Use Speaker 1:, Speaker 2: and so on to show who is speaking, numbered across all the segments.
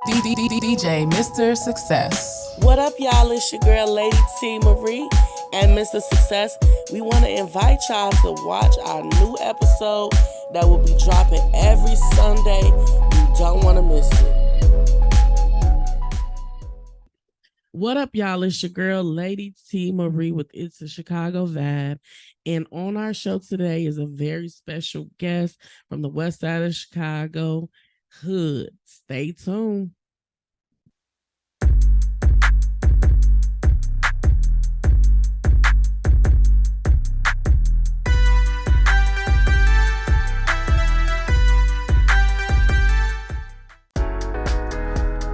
Speaker 1: DJ Mr. Success.
Speaker 2: What up, y'all? It's your girl, Lady T Marie and Mr. Success. We want to invite y'all to watch our new episode that will be dropping every Sunday. You don't want to miss it.
Speaker 3: What up, y'all? It's your girl, Lady T Marie with It's a Chicago Vibe. And on our show today is a very special guest from the west side of Chicago, Hood. Stay tuned.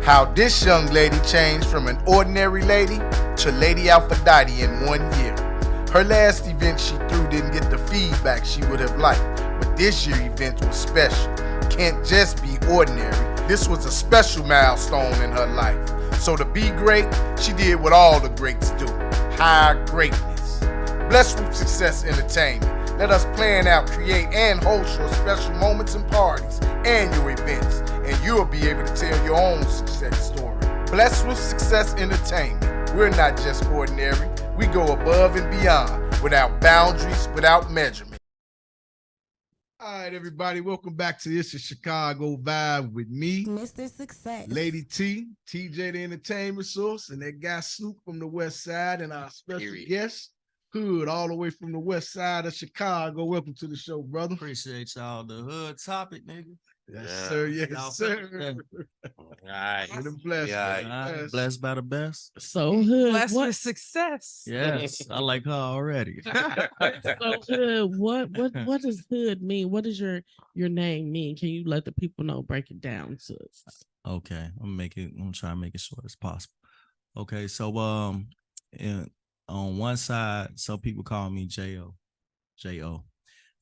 Speaker 4: How this young lady changed from an ordinary lady to Lady Aphrodite in 1 year. Her last event she threw didn't get the feedback she would have liked, but this year's event was special. Can't just be ordinary. This was a special milestone in her life. So to be great, she did what all the greats do, high greatness. Blessed with Success Entertainment. Let us plan out, create, and host your special moments and parties and your events, and you'll be able to tell your own success story. Blessed with Success Entertainment. We're not just ordinary. We go above and beyond, without boundaries, without measurement.
Speaker 5: All right, everybody, welcome back to It's a Chicago Vibe with me,
Speaker 6: Mr. Success,
Speaker 5: Lady T, TJ the Entertainment Source, and that guy Snoop from the West Side, and our special guest, Hood, all the way from the West Side of Chicago. Welcome to the show, brother.
Speaker 7: Appreciate y'all. The hood topic, nigga.
Speaker 5: Yes, sir. Yes, sir.
Speaker 7: All right.
Speaker 5: Blessed,
Speaker 7: Blessed. Blessed by the best.
Speaker 3: So, Hood,
Speaker 1: Blessed
Speaker 3: what?
Speaker 1: with success.
Speaker 7: Yes, I like her already.
Speaker 3: So, Hood, what does Hood mean? What does your name mean? Can you let the people know? Break it down to us.
Speaker 7: Okay, I'm gonna try to make it short as possible. Okay, so on one side, some people call me J.O.,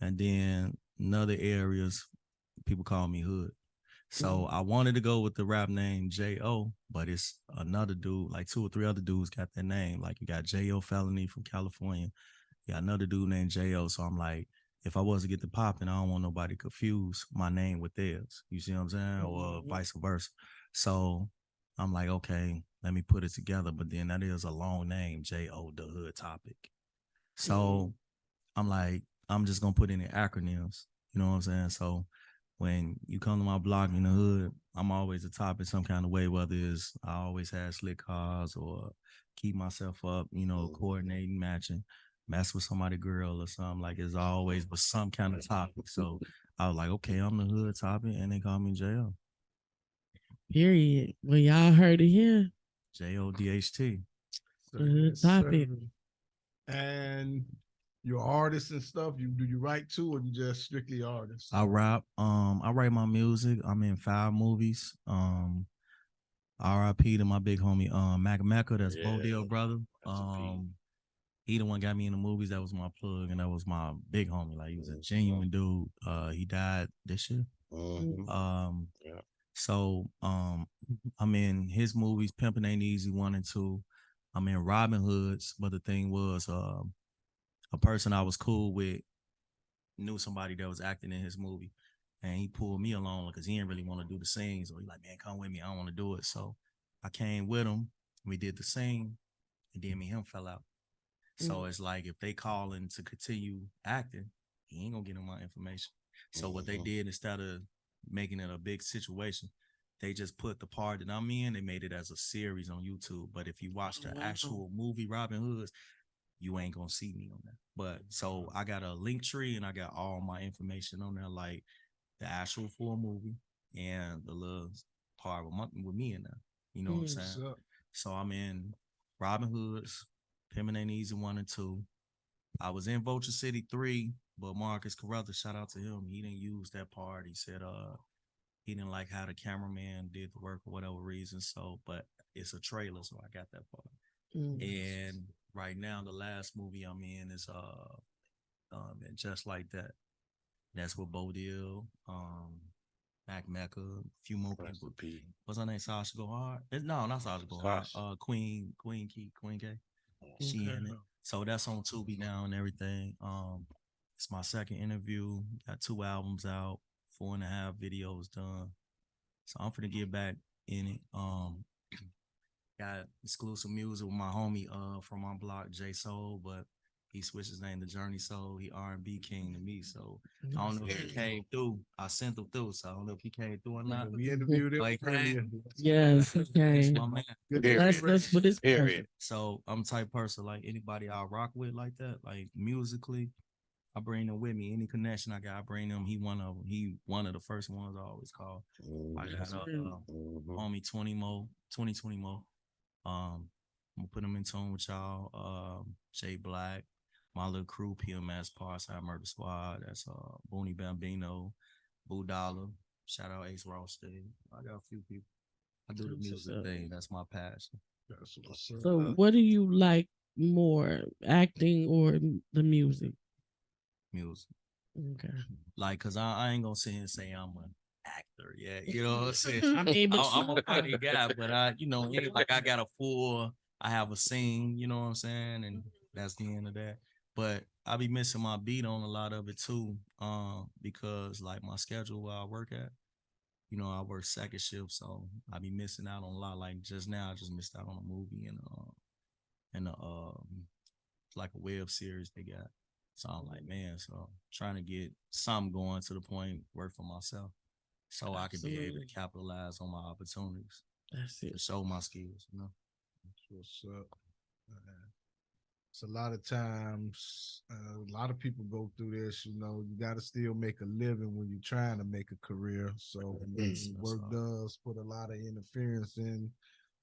Speaker 7: and then in other areas, people call me Hood. So I wanted to go with the rap name J.O., but it's another dude, like 2 or 3 other dudes got that name. Like you got J.O. Felony from California. You got another dude named J.O. So I'm like, if I was to get the popping, I don't want nobody to confuse my name with theirs. You see what I'm saying? Or vice versa. So I'm like, okay, let me put it together. But then that is a long name, J.O., the Hood topic. So I'm like, I'm just going to put in the acronyms. You know what I'm saying? So when you come to my block in the hood, I'm always a top in some kind of way, whether it's I always had slick cars or keep myself up, coordinating, matching, mess with somebody girl or something. Like it's always was some kind of topic. So I was like, okay, I'm the hood topic, and they call me J.O.
Speaker 3: Period. Well, y'all heard it here.
Speaker 7: J.O.D.H.T.
Speaker 3: Hood topic.
Speaker 5: And you're artists and stuff. Do you write too, or you just strictly artists?
Speaker 7: I rap. I write my music. I'm in 5 movies. R.I.P. to my big homie, Mac Mecca. That's Bo Deal brother. He the one got me in the movies. That was my plug, and that was my big homie. Like he was a genuine dude. He died this year. So I'm in his movies, Pimpin' Ain't Easy 1 and 2. I'm in Robin Hood's, but the thing was, a person I was cool with knew somebody that was acting in his movie, and he pulled me along because he didn't really want to do the scenes. So he's like, man, come with me. I don't want to do it. So I came with him. We did the scene, and then me and him fell out. So it's like if they call in to continue acting, he ain't gonna get him my information. So what they did, instead of making it a big situation, they just put the part that I'm in, they made it as a series on YouTube. But if you watch the actual movie Robin Hood's, you ain't gonna see me on that. But so I got a link tree and I got all my information on there, like the actual full movie and the little part with me in there. You know what I'm saying? So I'm in Robin Hood's, Pimpin' Ain't Easy 1 and 2. I was in Vulture City 3, but Marcus Carruthers, shout out to him, he didn't use that part. He said he didn't like how the cameraman did the work for whatever reason. So, but it's a trailer, so I got that part. And right now, the last movie I'm in is and Just Like That. That's with Bo Deal, Mac Mecca, a few more people. What's her name? Sasha Go Hard? No, not Sasha Go Hard. Queen K. She in it. So that's on Tubi now and everything. It's my second interview. Got 2 albums out, 4.5 videos done. So I'm finna get back in it. Got exclusive music with my homie from my block, J Soul, but he switched his name to Journey Soul. He R&B king to me, so I don't know if he came through. I sent him through, so I don't know if he came through or not.
Speaker 5: We interviewed him
Speaker 7: Like,
Speaker 5: earlier.
Speaker 3: Yes, okay.
Speaker 7: He's my man.
Speaker 5: Good
Speaker 3: That's what it's
Speaker 6: Period.
Speaker 7: So I'm the type of person like anybody I rock with like that, like musically, I bring them with me. Any connection I got, I bring them. He one of them. He one of the first ones I always call. I got homie 20 Mo. I'm gonna put them in tune with y'all. Jay Black, my little crew, PMS, Parside Murder Squad. That's Booney Bambino, Boo Dollar. Shout out Ace Roasted. I got a few people. I do the music thing. That's my passion.
Speaker 5: That's what's up.
Speaker 3: So what do you like more, acting or the music?
Speaker 7: Music.
Speaker 3: Okay.
Speaker 7: Like, cause I ain't gonna sit here and say I'm an actor yet. You know what I'm saying?
Speaker 3: I mean, but
Speaker 7: I'm a funny guy, but like I got I have a scene, you know what I'm saying? And that's the end of that. But I be missing my beat on a lot of it too. Because like my schedule where I work at, I work second shift, so I be missing out on a lot. Like just now, I just missed out on a movie and like a web series they got. So I'm like, man, so trying to get something going to the point, work for myself, so I could be able to capitalize on my opportunities.
Speaker 3: That's
Speaker 7: To
Speaker 3: it.
Speaker 7: show my skills,
Speaker 5: That's what's up. It's a lot of times, a lot of people go through this, you got to still make a living when you're trying to make a career. So work does put a lot of interference in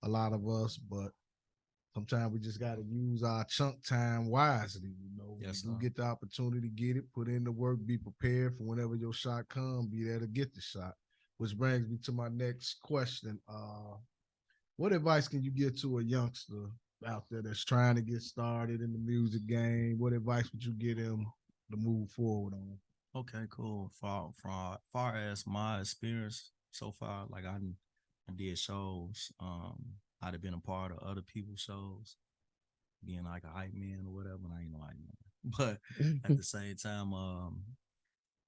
Speaker 5: a lot of us, but sometimes we just got to use our chunk time wisely.
Speaker 7: Yes,
Speaker 5: you get the opportunity, get it, put in the work, be prepared for whenever your shot comes, be there to get the shot. Which brings me to my next question. What advice can you give to a youngster out there that's trying to get started in the music game? What advice would you give them to move forward on?
Speaker 7: Okay, cool. Far as my experience so far, like I did shows. I'd have been a part of other people's shows, being like a hype man or whatever. And I ain't no hype man, but at the same time,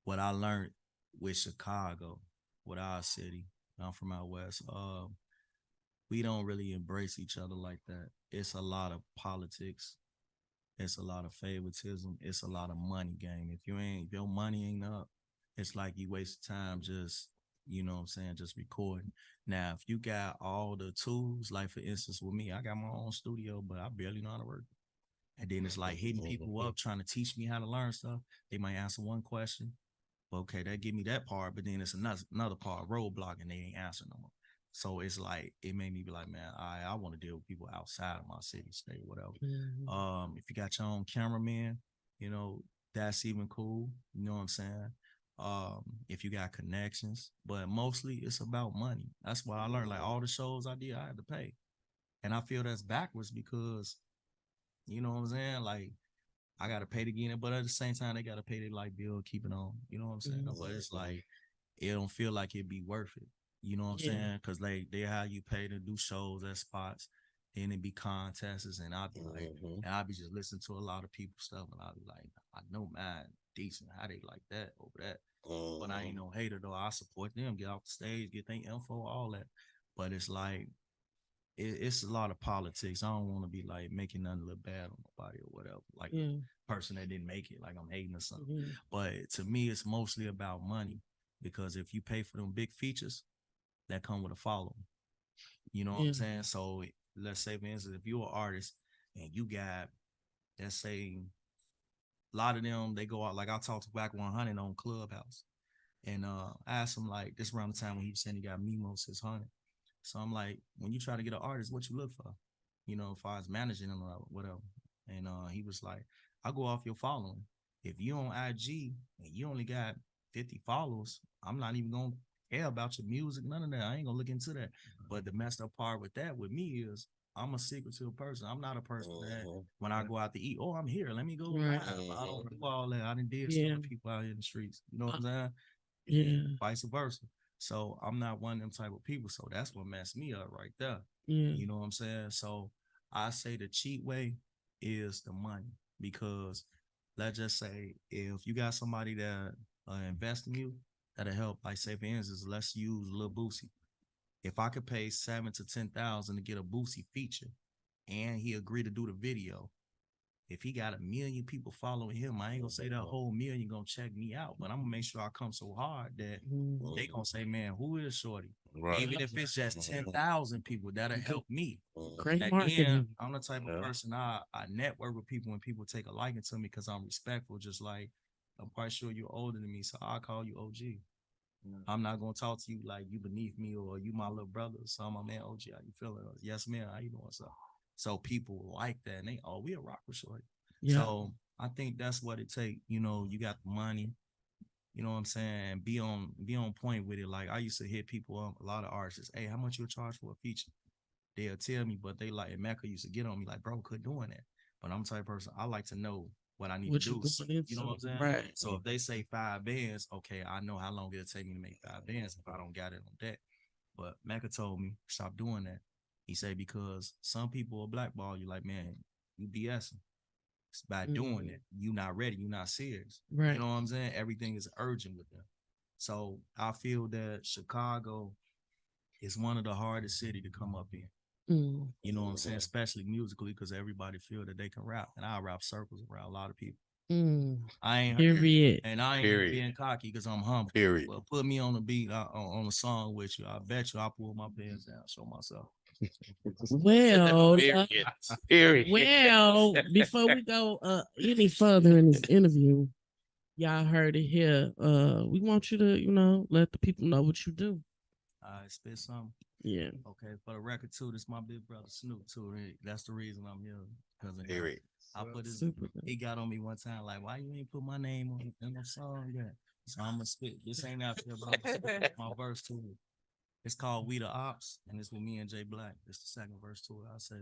Speaker 7: what I learned with Chicago, with our city, I'm from out west. We don't really embrace each other like that. It's a lot of politics. It's a lot of favoritism. It's a lot of money game. If your money ain't up, it's like you waste time just, just recording. Now, if you got all the tools, like for instance with me, I got my own studio, but I barely know how to work. And then it's like hitting people up, trying to teach me how to learn stuff. They might answer one question. Okay, that give me that part, but then it's another part, roadblock, and they ain't answering no more. So it's like, it made me be like, man, I want to deal with people outside of my city, state, whatever. If you got your own cameraman, that's even cool. You know what I'm saying? If you got connections, but mostly it's about money. That's why I learned, like all the shows I did, I had to pay. And I feel that's backwards because, you know what I'm saying? Like, I got to pay to get in, but at the same time, they got to pay their like bill, keep it on. You know what I'm saying? But it's like, it don't feel like it'd be worth it. You know what I'm saying? Because they have you pay to do shows at spots, then it be contests, and I'll be like, and I'll be just listening to a lot of people's stuff, and I'll be like, I know mine decent, how they like that over that. But I ain't no hater though. I support them, get off the stage, get their info, all that. But it's like, it's a lot of politics. I don't want to be like making nothing look bad on nobody or whatever. Like a person that didn't make it, like I'm hating or something. But to me, it's mostly about money, because if you pay for them big features, that come with a following. You know what I'm saying? So let's say, for instance, if you're an artist and you got, let's say, a lot of them, they go out, like I talked to Black 100 on Clubhouse. And I asked him, like, this around the time when he was saying he got Mimo 600. So I'm like, when you try to get an artist, what you look for? As far as managing them or whatever. And he was like, I go off your following. If you on IG and you only got 50 followers, I'm not even going to care about your music, none of that. I ain't gonna look into that. But the messed up part with that with me is I'm a secretive person. I'm not a person that when I go out to eat, I'm here, let me go live. I don't do all that. I done did stuff with people out here in the streets. You know what I'm saying?
Speaker 3: Yeah.
Speaker 7: Vice versa. So I'm not one of them type of people. So that's what messed me up right there.
Speaker 3: Yeah.
Speaker 7: You know what I'm saying? So I say the cheap way is the money, because let's just say if you got somebody that invest in you, that'll help. Like say for instance, let's use Lil Boosie. If I could pay 7 to 10,000 to get a Boosie feature, and he agreed to do the video, if he got 1 million people following him, I ain't gonna say that whole million gonna check me out, but I'm gonna make sure I come so hard that they gonna say, man, who is Shorty?
Speaker 6: Right.
Speaker 7: Even if it's just 10,000 people, that'll help me.
Speaker 3: Great
Speaker 7: Again,
Speaker 3: marketing.
Speaker 7: I'm the type of person I network with people when people take a liking to me because I'm respectful. Just like I'm quite sure you're older than me, so I'll call you OG. I'm not gonna talk to you like you beneath me or you my little brother. So I'm my man OG. How you feeling? Yes, man. How you doing? So people like that, and we a rock with Shorty.
Speaker 3: Yeah.
Speaker 7: So I think that's what it take. You know, you got the money. You know what I'm saying? Be on point with it. Like I used to hit people up, a lot of artists. Hey, how much you charge for a feature? They'll tell me, but they like, and Mecca used to get on me like, bro, quit doing that. But I'm the type of person, I like to know what I need
Speaker 3: What
Speaker 7: to
Speaker 3: you
Speaker 7: do.
Speaker 3: going
Speaker 7: You know what I'm saying?
Speaker 3: Right.
Speaker 7: So if they say 5 bands, okay, I know how long it'll take me to make 5 bands if I don't got it on deck. But Mecca told me, stop doing that. He said, because some people will blackball you like, man, you BSing. It's by doing it. You not ready. You not serious.
Speaker 3: Right.
Speaker 7: You know what I'm saying? Everything is urgent with them. So I feel that Chicago is one of the hardest city to come up in. You know what I'm saying? Especially musically, because everybody feel that they can rap. And I rap circles around a lot of people. I ain't
Speaker 3: Period.
Speaker 7: and I ain't
Speaker 6: Period.
Speaker 7: being cocky because I'm humble.
Speaker 6: Period.
Speaker 7: Well, put me on the beat on a song with you. I bet you I'll pull my pants down, show myself.
Speaker 3: Well,
Speaker 6: Period.
Speaker 3: well, before we go any further in this interview, y'all heard it here. We want you to, let the people know what you do.
Speaker 7: I spit something.
Speaker 3: Yeah.
Speaker 7: Okay, for the record too, this my big brother Snoop too. That's the reason I'm here. Because
Speaker 6: Period.
Speaker 7: I put his,
Speaker 3: Super.
Speaker 7: he got on me one time like, why you ain't put my name on in the song yet? So I'm gonna spit. This ain't out there, but I'm gonna spit my verse to it. It's called We the Ops, and it's with me and Jay Black. It's the second verse to it. I say,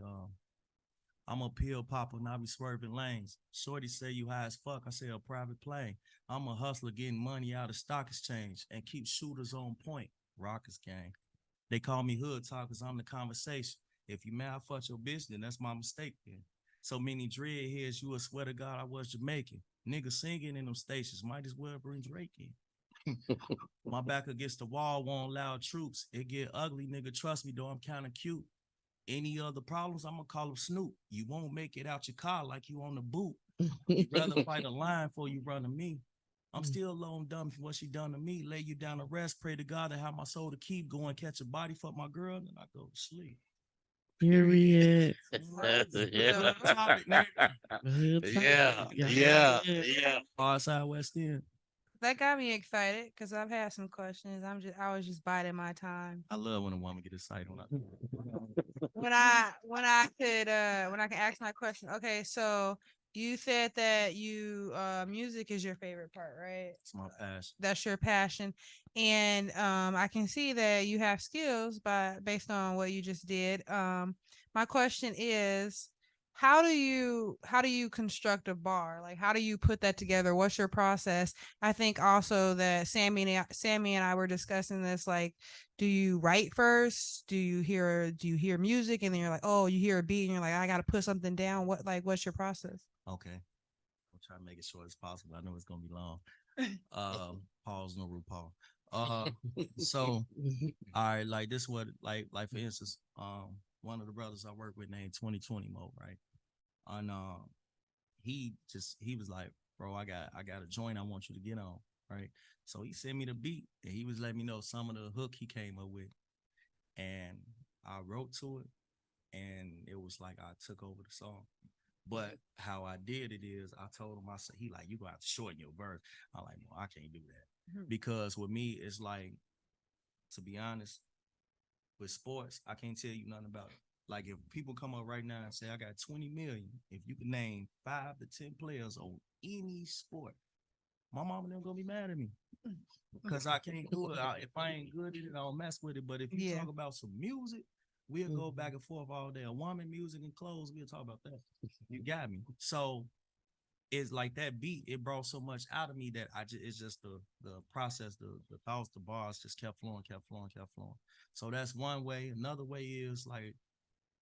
Speaker 7: I'm a pill popper and I be swerving lanes. Shorty say you high as fuck. I say a private plane. I'm a hustler getting money out of stock exchange and keep shooters on point. Rockers gang. They call me hood talk because I'm the conversation. If you mad fuck your bitch, then that's my mistake then. So many dreadheads, you would swear to God I was Jamaican. Niggas singing in them stations, might as well bring Drake in. My back against the wall won't allow troops. It get ugly, nigga. Trust me, though, I'm kind of cute. Any other problems, I'm gonna call him Snoop. You won't make it out your car like you on the boot. You'd rather fight a lion before you run to me. I'm still low and dumb for what she done to me. Lay you down to rest. Pray to God to have my soul to keep going. Catch a body, fuck my girl, and then I go to sleep.
Speaker 3: Period.
Speaker 6: Yeah.
Speaker 7: Topic, nigga.
Speaker 6: Yeah.
Speaker 7: Far side West End.
Speaker 1: That got me excited because I've had some questions. I was just biding my time.
Speaker 7: I love when a woman get excited on that.
Speaker 1: When I can ask my question. Okay, so you said that music is your favorite part, right?
Speaker 7: It's my passion.
Speaker 1: That's your passion. And I can see that you have skills based on what you just did. My question is, how do you construct a bar? Like, how do you put that together? What's your process? I think also that Sammy and I were discussing this. Like, do you write first? Do you hear music and then you're like, oh, you hear a beat and you're like, I got to put something down. What's your process?
Speaker 7: Okay. I'll try to make it short as possible. I know it's gonna be long. Pause, no RuPaul. So all right, like this what like for instance, one of the brothers I work with named 2020 Mo, right? And he was like, bro, I got a joint I want you to get on, right? So he sent me the beat and he was letting me know some of the hook he came up with. And I wrote to it and it was like I took over the song. But how I did it is I told him, I said, he like, you gonna have to shorten your verse. I'm like, no, I can't do that. Because with me, it's like, to be honest, with sports, I can't tell you nothing about it. Like if people come up right now and say, I got 20 million, if you can name 5 to 10 players on any sport, my mama them gonna be mad at me. Because I can't do it. If I ain't good at it, I don't mess with it. But if you talk about some music, we'll go back and forth all day. A woman, music, and clothes, we'll talk about that. You got me. So it's like that beat, it brought so much out of me that it's just the process, the thoughts, the bars just kept flowing. So that's one way. Another way is like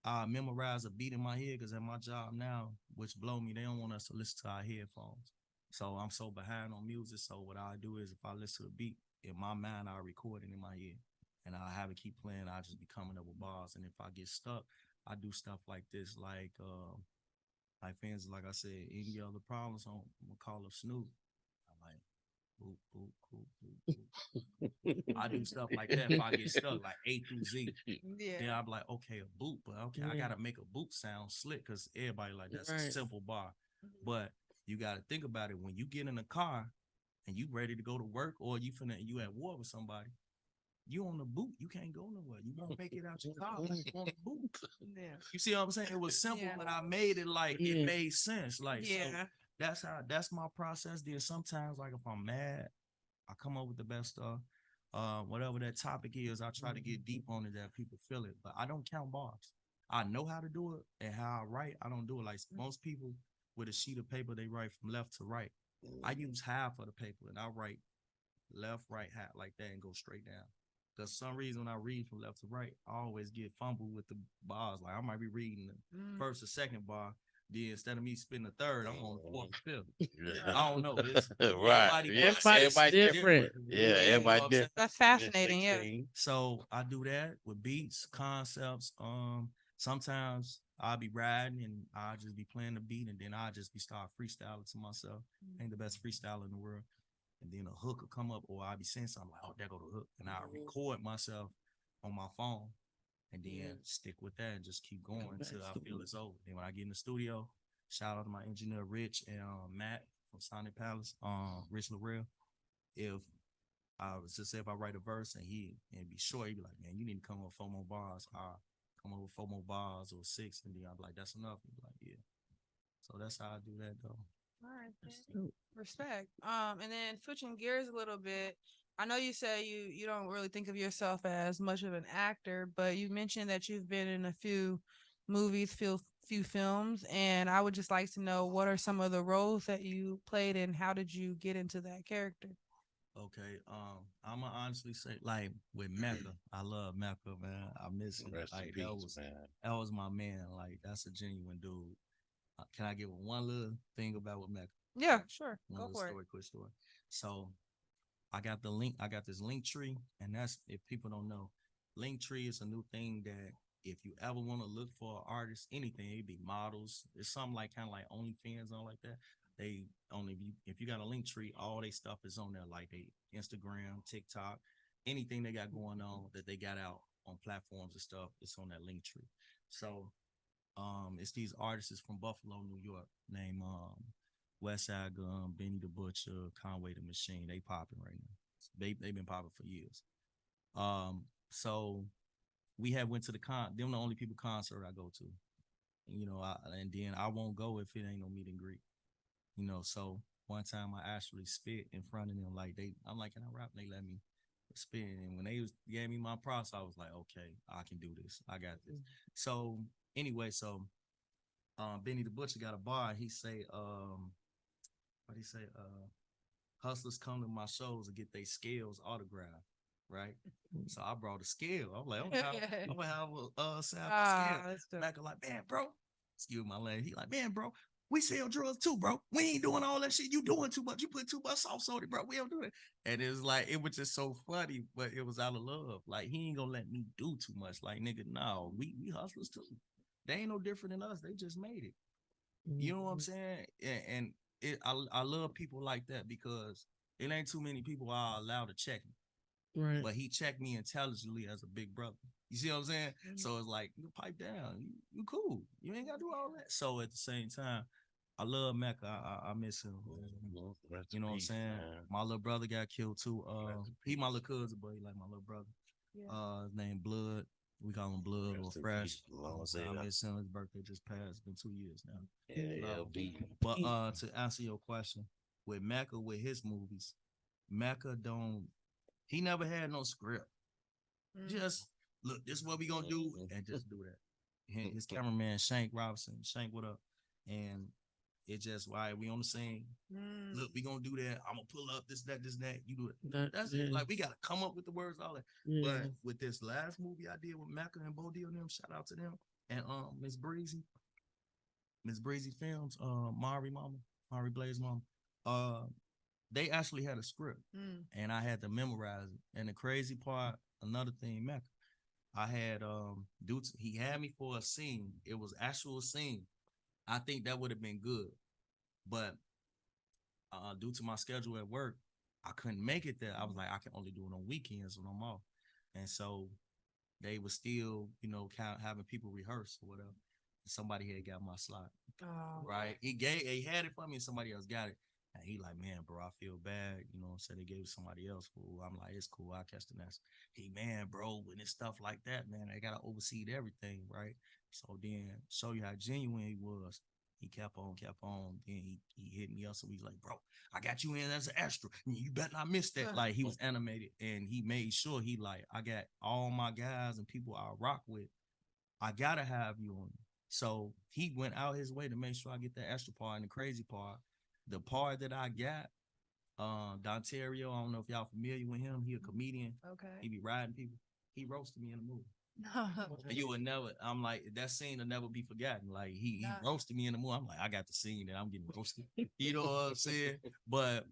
Speaker 7: I memorize a beat in my head because at my job now, which blow me, they don't want us to listen to our headphones. So I'm so behind on music. So what I do is if I listen to the beat, in my mind, I record it in my head. and I have it keep playing. I just be coming up with bars, and if I get stuck, I do stuff like this, like fans, like I said, any other problems, I'm gonna call up Snoop. I'm like, boop, boop, boop, boop, boop. I do stuff like that if I get stuck, like A through Z.
Speaker 1: Yeah.
Speaker 7: Then I'm like, okay, a boop, but okay, I
Speaker 3: Yeah.
Speaker 7: gotta make a boop sound slick because everybody like that's a
Speaker 3: Right.
Speaker 7: simple bar.
Speaker 1: Mm-hmm.
Speaker 7: But you gotta think about it when you get in a car and you ready to go to work or you at war with somebody. You on the boot, you can't go nowhere. You won't make it out your car like you on the boot.
Speaker 1: Yeah.
Speaker 7: You see what I'm saying? It was simple,
Speaker 1: Yeah.
Speaker 7: but I made it like
Speaker 3: Yeah.
Speaker 7: it made sense. Like so
Speaker 1: Yeah.
Speaker 7: that's my process. Then sometimes, like if I'm mad, I come up with the best stuff. Whatever that topic is, I try to get deep on it that people feel it. But I don't count bars. I know how to do it and how I write. I don't do it like most people with a sheet of paper. They write from left to right. I use half of the paper and I write left, right, half like that and go straight down. Because some reason when I read from left to right, I always get fumbled with the bars. Like I might be reading the first or second bar. Then instead of me spitting the third, I'm on the fourth or fifth. I don't know. It's,
Speaker 6: Right. Yeah.
Speaker 3: Everybody's different.
Speaker 6: Yeah,
Speaker 7: You know
Speaker 6: everybody
Speaker 7: what I'm saying?
Speaker 6: different.
Speaker 1: That's fascinating. Yeah.
Speaker 7: So I do that with beats, concepts. Sometimes I'll be riding and I'll just be playing the beat and then I'll just be start freestyling to myself. I ain't the best freestyler in the world. And then a hook will come up or I'll be saying something like, oh, there go the hook. And I'll record myself on my phone and then stick with that and just keep going until I feel it's over. Then when I get in the studio, shout out to my engineer Rich and Matt from Sonic Palace, Rich Lareal. If I was just say if I write a verse and and be short, he'd be like, man, you need to come up with 4 more bars. I'll come up with 4 more bars or 6, and then I'll be like, that's enough. He'd be like, yeah. So that's how I do that though.
Speaker 1: All right. Then. Respect. And then switching gears a little bit. I know you say you don't really think of yourself as much of an actor, but you mentioned that you've been in a few movies, few films, and I would just like to know what are some of the roles that you played and how did you get into that character?
Speaker 7: Okay, I'ma honestly say, like with Mecca, I love Mecca, man. I miss him.
Speaker 6: Rest in
Speaker 7: Like
Speaker 6: peace, man.
Speaker 7: that was my man. Like that's a genuine dude. Can I give one little thing about with Mecca?
Speaker 1: Yeah, sure.
Speaker 7: One
Speaker 1: Go
Speaker 7: little
Speaker 1: for
Speaker 7: story, quick story. So I got the link. I got this link tree, and that's if people don't know, link tree is a new thing that if you ever want to look for an artist, anything, it'd be models. It's something like kind of like OnlyFans on like that. They only if you got a link tree, all they stuff is on there, like they Instagram, TikTok, anything they got going on that they got out on platforms and stuff, it's on that link tree. So it's these artists from Buffalo, New York, named Westside Gun, Benny the Butcher, Conway the Machine. They popping right now. They've been popping for years. So we have went to the them the only people concert I go to. You know, and then I won't go if it ain't no meet and greet. You know, so one time I actually spit in front of them, like I'm like, can I rap? And they let me spit. And when they gave me my props, I was like, okay, I can do this. I got this. So anyway, Benny the Butcher got a bar. He say, what he say? Hustlers come to my shows to get their scales autographed, right? So I brought a scale. I'm like, I'm gonna have a sample scale. Mac like, man, bro. Excuse my language. He like, man, bro. We sell drugs too, bro. We ain't doing all that shit. You doing too much. You put too much sauce on it, bro. We don't do it. And it was like, it was just so funny, but it was out of love. Like, he ain't gonna let me do too much. Like, nigga, no, we hustlers too. They ain't no different than us. They just made it. You know what I'm saying? And I love people like that because it ain't too many people are allowed to check me.
Speaker 3: Right.
Speaker 7: But he checked me intelligently as a big brother. You see what I'm saying? Mm-hmm. So it's like, you pipe down. You cool. You ain't got to do all that. So at the same time, I love Mecca. I miss him. You know what I'm saying? Man. My little brother got killed too. He my little cousin, but he like my little brother. Yeah. His name Blood. We call him Blood or Fresh. I miss him. His birthday just passed. It's been 2 years now.
Speaker 6: Yeah,
Speaker 7: but to answer your question, with Mecca, with his movies, Mecca he never had no script. Just look, this is what we gonna do, and just do that. His cameraman Shank Robinson, Shank, what up? And it just why we on the scene. Look, we gonna do that. I'm gonna pull up this, that. You do it. That's it. Like we gotta come up with the words, all that. But with this last movie I did with Mecca and Bo Deal and them, shout out to them. And Miss Breezy Films, Mari Blaze mama. they actually had a script,
Speaker 1: Mm.
Speaker 7: and I had to memorize it. And the crazy part, another thing, Mecca, I had he had me for a scene. It was actual scene. I think that would have been good, but due to my schedule at work, I couldn't make it there. I was like, I can only do it on weekends when I'm off, and so they were still, having people rehearse or whatever. Somebody had got my slot,
Speaker 1: Oh.
Speaker 7: right? He had it for me, and somebody else got it. And he like, man, bro, I feel bad. Said they gave it to somebody else. Cool. I'm like, it's cool. I'll catch the next. Man, bro, when it's stuff like that, man, they gotta oversee everything, right? So then show you how genuine he was. He kept on. Then he hit me up. So he's like, bro, I got you in as an extra. You better not miss that. Like, he was animated, and he made sure I got all my guys and people I rock with. I gotta have you on. So he went out his way to make sure I get that extra part. And the crazy part, the part that I got, Dontario, I don't know if y'all familiar with him. He a comedian.
Speaker 1: Okay.
Speaker 7: He be riding people. He roasted me in the movie. You would never. I'm like, that scene will never be forgotten. Like, he roasted me in the movie. I'm like, I got the scene and I'm getting roasted. You know what I'm saying? But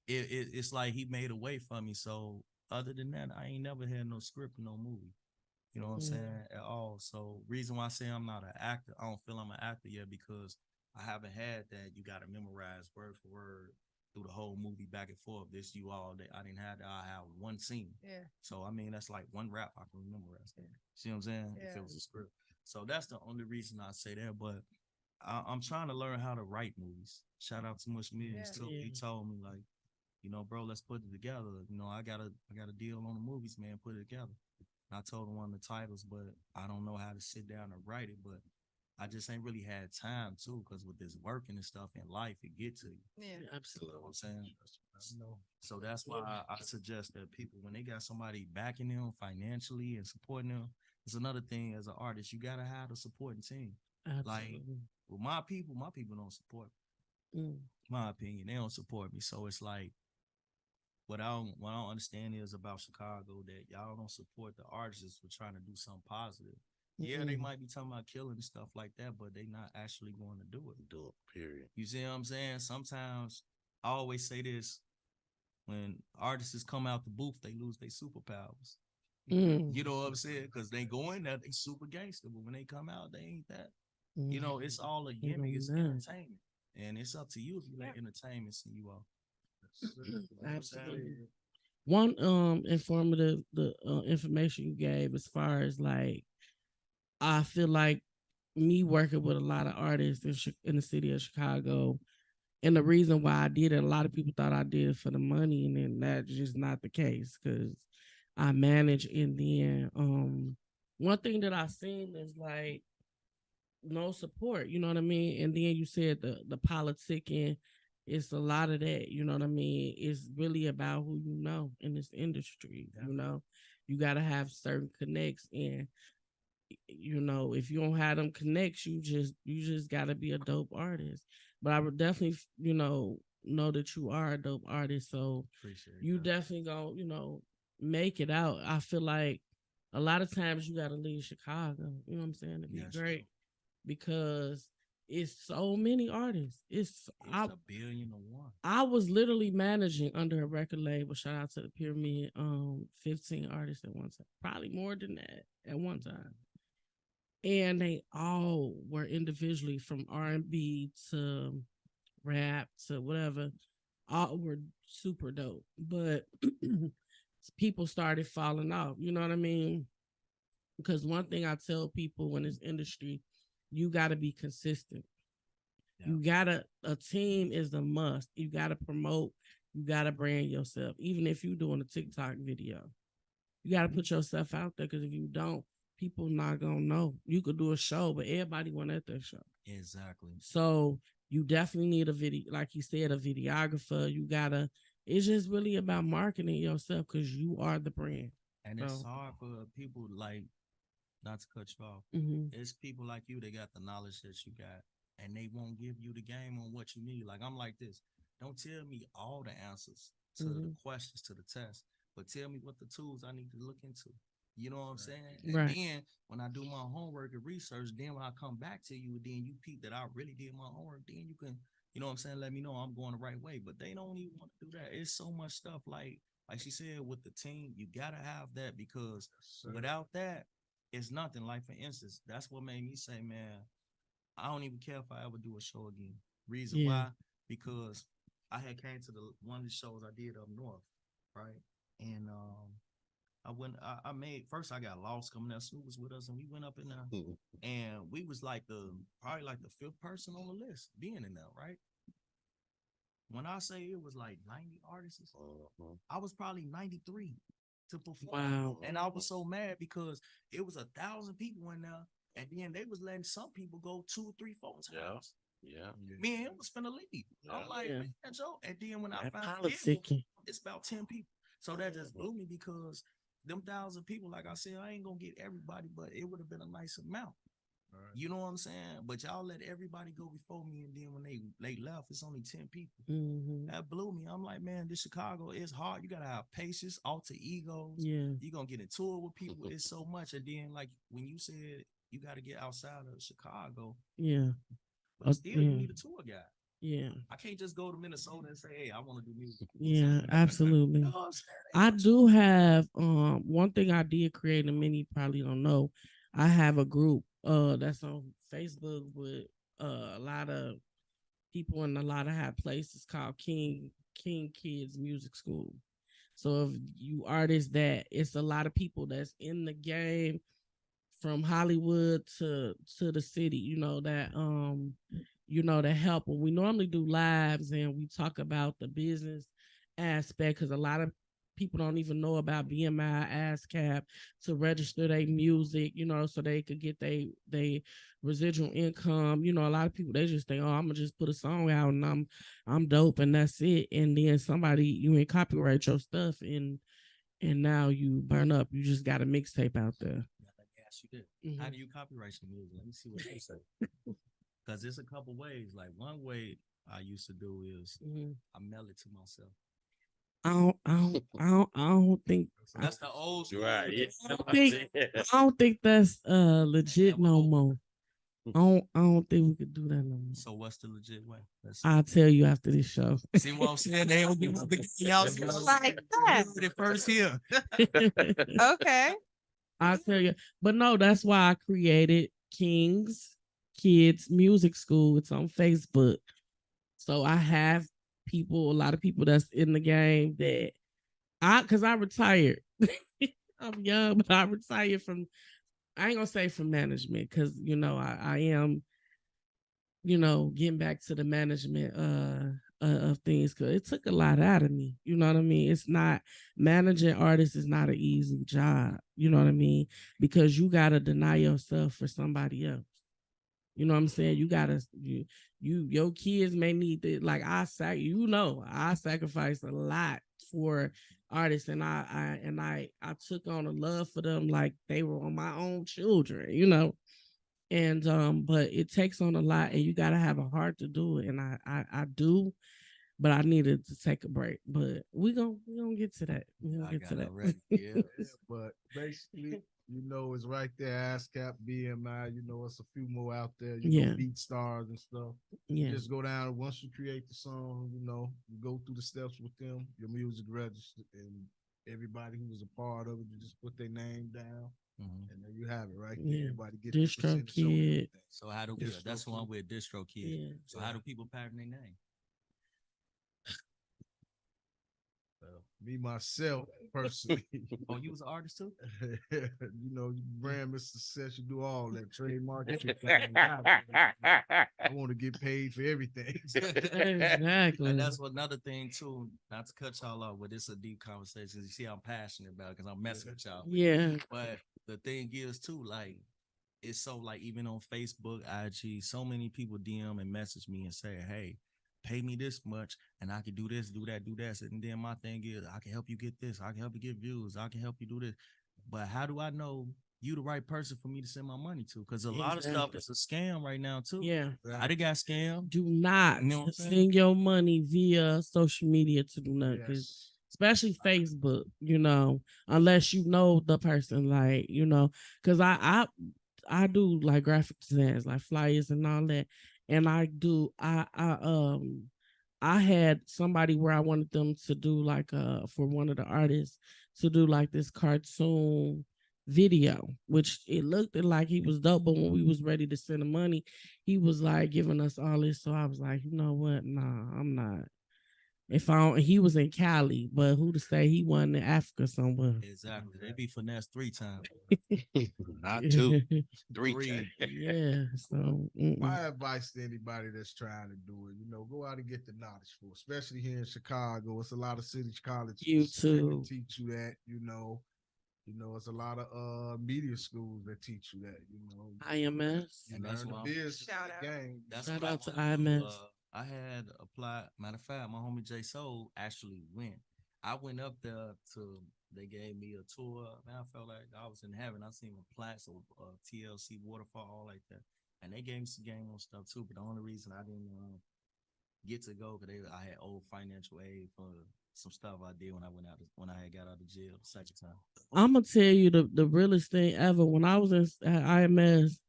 Speaker 7: it's like he made a way for me. So other than that, I ain't never had no script in no movie. You know what I'm saying? At all. So reason why I say I'm not an actor, I don't feel I'm an actor yet, because I haven't had that. You got to memorize word for word through the whole movie back and forth. This you all day. I didn't have that. I have one scene.
Speaker 1: Yeah.
Speaker 7: So I mean, that's like one rap I can memorize. Yeah. See what I'm saying?
Speaker 1: Yeah.
Speaker 7: If it was a script. So that's the only reason I say that. But I'm trying to learn how to write movies. Shout out to Mush Millions too. He told me, like, bro, let's put it together. I got a deal on the movies, man. Put it together. And I told him one of the titles, but I don't know how to sit down and write it. But I just ain't really had time too, because with this working and stuff in life, it get to you.
Speaker 1: Yeah.
Speaker 3: Absolutely.
Speaker 7: You know what I'm saying? So that's why I suggest that people, when they got somebody backing them financially and supporting them, it's another thing as an artist, you gotta have a supporting team.
Speaker 3: Absolutely.
Speaker 7: Like, with my people don't support me. My opinion, they don't support me. So it's like, what I don't understand is about Chicago, that y'all don't support the artists for trying to do something positive. Yeah, they might be talking about killing and stuff like that, but they not actually going to do it.
Speaker 6: Period.
Speaker 7: You see what I'm saying? Sometimes I always say this: when artists come out the booth, they lose their superpowers. You know what I'm saying? Because they go in there, they super gangster, but when they come out, they ain't that. It's all a gimmick. It's entertainment, and it's up to you if you let entertainment see you off.
Speaker 3: Absolutely. One informative information you gave, as far as like, I feel like me working with a lot of artists in the city of Chicago, and the reason why I did it, a lot of people thought I did it for the money, and then that's just not the case, because I manage. And then one thing that I seen is like no support, you know what I mean? And then you said the politicking, it's a lot of that, you know what I mean? It's really about who you know in this industry. You got to have certain connects, and if you don't have them connects, you just got to be a dope artist. But I would definitely know that you are a dope artist, so
Speaker 7: Appreciate
Speaker 3: you
Speaker 7: that.
Speaker 3: definitely gonna make it out. I feel like a lot of times you got to leave Chicago, you know what I'm saying, to be great, because it's so many artists. It's
Speaker 7: a billion to one.
Speaker 3: I was literally managing under a record label. Shout out to the Pyramid. 15 artists at one time, probably more than that at one time, and they all were individually, from R&B to rap to whatever. All were super dope, but people started falling off. You know what I mean? Because one thing I tell people in this industry, you got to be consistent. Yeah. You gotta, a team is a must. You gotta promote, you gotta brand yourself. Even if you're doing a TikTok video, you gotta put yourself out there, because if you don't, people not gonna know. You could do a show, but everybody want at that show.
Speaker 7: Exactly.
Speaker 3: So you definitely need a video, like you said, a videographer. You gotta, it's just really about marketing yourself, because you are the brand.
Speaker 7: And it's hard for people, like, not to cut you off. It's people like you that got the knowledge that you got, and they won't give you the game on what you need. Like, I'm like this. Don't tell me all the answers to the questions, to the test, but tell me what the tools I need to look into. You know what I'm saying? And then when I do my homework and research, then when I come back to you, then you peep that I really did my homework, then you can you know what I'm saying, let me know I'm going the right way. But they don't even want to do that. It's so much stuff like she said with the team, you gotta have that because without that, it's nothing. Like for instance, that's what made me say, man, I don't even care if I ever do a show again. Reason
Speaker 3: Yeah.
Speaker 7: why? Because I had came to the one of the shows I did up north, right? And I made first I got lost coming there. Snoop was with us and we went up in there and we was like probably like the fifth person on the list being in there, right? When I say it was like 90 artists, I was probably 93 to perform.
Speaker 3: Wow.
Speaker 7: And I was so mad because it was 1,000 people in there. And then they was letting some people go 2, 3, 4 times.
Speaker 6: Yeah.
Speaker 7: Me and him was finna leave. I'm like,
Speaker 3: Yeah.
Speaker 7: man, Joe. And then when I
Speaker 3: That
Speaker 7: found out
Speaker 3: politicking.
Speaker 7: it's about 10 people. So that just blew me because them 1,000 people, like I said, I ain't gonna get everybody, but it would have been a nice amount.
Speaker 5: Right.
Speaker 7: You know what I'm saying? But y'all let everybody go before me, and then when they left, it's only 10 people.
Speaker 3: Mhm.
Speaker 7: That blew me. I'm like, man, this Chicago is hard. You gotta have patience, alter egos.
Speaker 3: Yeah.
Speaker 7: You gonna get into it with people. It's so much. And then like when you said you gotta get outside of Chicago,
Speaker 3: Yeah.
Speaker 7: but still you
Speaker 3: yeah.
Speaker 7: need a tour guide.
Speaker 3: Yeah.
Speaker 7: I can't just go to Minnesota and say, hey, I want to do music.
Speaker 3: Yeah, absolutely.
Speaker 7: You know what I'm saying?
Speaker 3: I do have one thing I did create, and many probably don't know. I have a group that's on Facebook with a lot of people in a lot of high places called King Kids Music School. So if you artists that it's a lot of people that's in the game from Hollywood to the city, that help. When we normally do lives and we talk about the business aspect, because a lot of people don't even know about BMI, ASCAP to register their music, so they could get they residual income. A lot of people they just think, oh, I'm gonna just put a song out and I'm dope and that's it. And then you ain't copyright your stuff and now you burn up. You just got a mixtape out there.
Speaker 7: Yes, you did. How do you copyright your music? Let me see what you say. Because there's a couple ways. Like one way I used to do is I mail it to myself.
Speaker 3: I don't think
Speaker 7: That's the old school.
Speaker 6: Right. Yeah.
Speaker 3: I don't think that's legit no more. I don't think we could do that no more.
Speaker 7: So what's the legit way? Let's see.
Speaker 3: I'll tell you after this show.
Speaker 7: See what I'm saying? They don't give us the y'all
Speaker 1: Like that.
Speaker 7: the first here.
Speaker 1: Okay.
Speaker 3: I'll tell you. But no, that's why I created King's Kids Music School. It's on Facebook. So I have a lot of people that's in the game that because I retired. I'm young, but I retired from, I ain't gonna say from management because, I am, getting back to the management of things because it took a lot out of me. You know what I mean? It's not, managing artists is not an easy job. You know what I mean? Because you got to deny yourself for somebody else. You know what I'm saying? You gotta, your kids may need it. Like I sacrificed a lot for artists, and I took on a love for them like they were on my own children, And but it takes on a lot, and you gotta have a heart to do it, and I do, but I needed to take a break. But we gonna get to that. We gonna get to that.
Speaker 7: Yeah.
Speaker 5: But basically, it's right there. ASCAP, BMI. It's a few more out there. Beat Stars and stuff.
Speaker 3: Yeah.
Speaker 5: You just go down. Once you create the song, you go through the steps with them. Your music registered, and everybody who was a part of it, you just put their name down, and there you have it. Right there.
Speaker 3: Yeah.
Speaker 5: Everybody get
Speaker 3: Distro Kid.
Speaker 7: So how do that's one with Distro Kid.
Speaker 3: Yeah.
Speaker 7: So how do people pattern their name?
Speaker 5: Me myself personally.
Speaker 7: Oh, you was an artist too?
Speaker 5: You brand Mr. Success, you do all that trademark. Everything. I want to get paid for everything.
Speaker 3: Exactly.
Speaker 7: And that's another thing too. Not to cut y'all off, but it's a deep conversation. You see, I'm passionate about it because I'm messing with y'all.
Speaker 3: Yeah.
Speaker 7: But the thing is too, like, it's so like even on Facebook, IG, so many people DM and message me and say, hey, pay me this much and I can do this, do that, do that. And then my thing is, I can help you get this. I can help you get views. I can help you do this. But how do I know you the right person for me to send my money to? Because a lot of stuff is a scam right now too.
Speaker 3: Yeah.
Speaker 7: I done got scammed.
Speaker 3: Do not
Speaker 7: You know what I'm saying?
Speaker 3: send your money via social media to do nothing.
Speaker 5: Yes.
Speaker 3: Especially Facebook, unless you know the person, like, because I do like graphic designs, like flyers and all that. and I had somebody where I wanted them to do like for one of the artists to do like this cartoon video, which it looked like he was dope, but when we was ready to send the money, he was like giving us all this. So I was like, you know what? Nah, I'm not. If I don't, he was in Cali, but who to say he wasn't in Africa somewhere?
Speaker 7: Exactly. They be finessed 3 times.
Speaker 6: Not 2, 3.
Speaker 7: Three.
Speaker 3: Yeah. So
Speaker 5: My advice to anybody that's trying to do it, go out and get the knowledge for it, especially here in Chicago. It's a lot of city colleges that can
Speaker 3: YouTube.
Speaker 5: teach you that, it's a lot of media schools that teach you that,
Speaker 3: IMS.
Speaker 5: You
Speaker 7: And that's
Speaker 5: learn the
Speaker 7: why I'm-
Speaker 5: business
Speaker 1: Shout
Speaker 5: of
Speaker 1: out.
Speaker 5: the game.
Speaker 7: That's
Speaker 3: Shout
Speaker 7: what I
Speaker 3: out to
Speaker 7: wanna do.
Speaker 3: IMS.
Speaker 7: I had applied. Matter of fact, my homie J Soul actually went. I went up there they gave me a tour. Man, I felt like I was in heaven. I seen the plaques of TLC Waterfall, all like that. And they gave me some game on stuff too. But the only reason I didn't get to go because I had old financial aid for some stuff I did when I had got out of jail the second time.
Speaker 3: I'm gonna tell you the realest thing ever. When I was at IMS,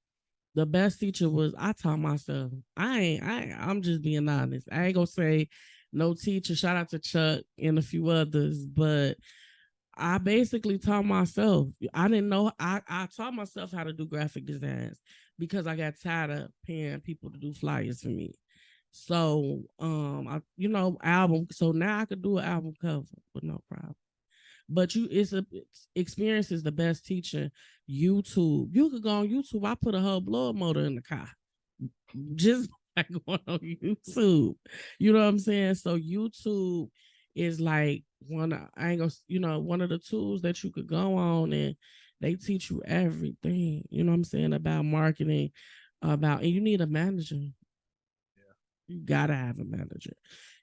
Speaker 3: the best teacher was I taught myself. I'm just being honest. I ain't gonna say no teacher. Shout out to Chuck and a few others, but I basically taught myself. I didn't know. I taught myself how to do graphic designs because I got tired of paying people to do flyers for me. So album. So now I could do an album cover with no problem. But experience is the best teacher. YouTube. You could go on YouTube. I put a whole blower motor in the car. Just like going on YouTube. You know what I'm saying? So YouTube is like one of the tools that you could go on and they teach you everything, you know what I'm saying, about marketing, and you need a manager. You gotta have a manager.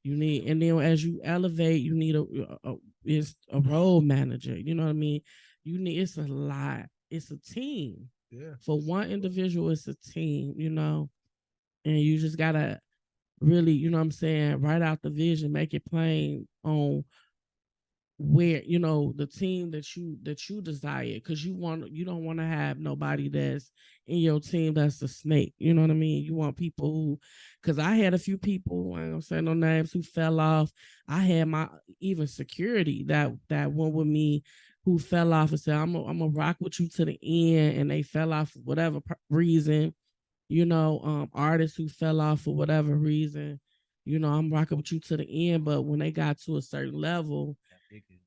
Speaker 3: And then as you elevate, you need a role manager. You know what I mean? It's a lot. It's a team.
Speaker 5: Yeah.
Speaker 3: For one individual, it's a team, and you just gotta really, what I'm saying, write out the vision, make it plain on where, the team that you desire, because you don't want to have nobody that's in your team that's a snake. You know what I mean? You want people who, because I had a few people, I ain't gonna say no names, who fell off. I had my even security that went with me who fell off and said, I'm gonna rock with you to the end, and they fell off for whatever reason. Artists who fell off for whatever reason, I'm rocking with you to the end. But when they got to a certain level,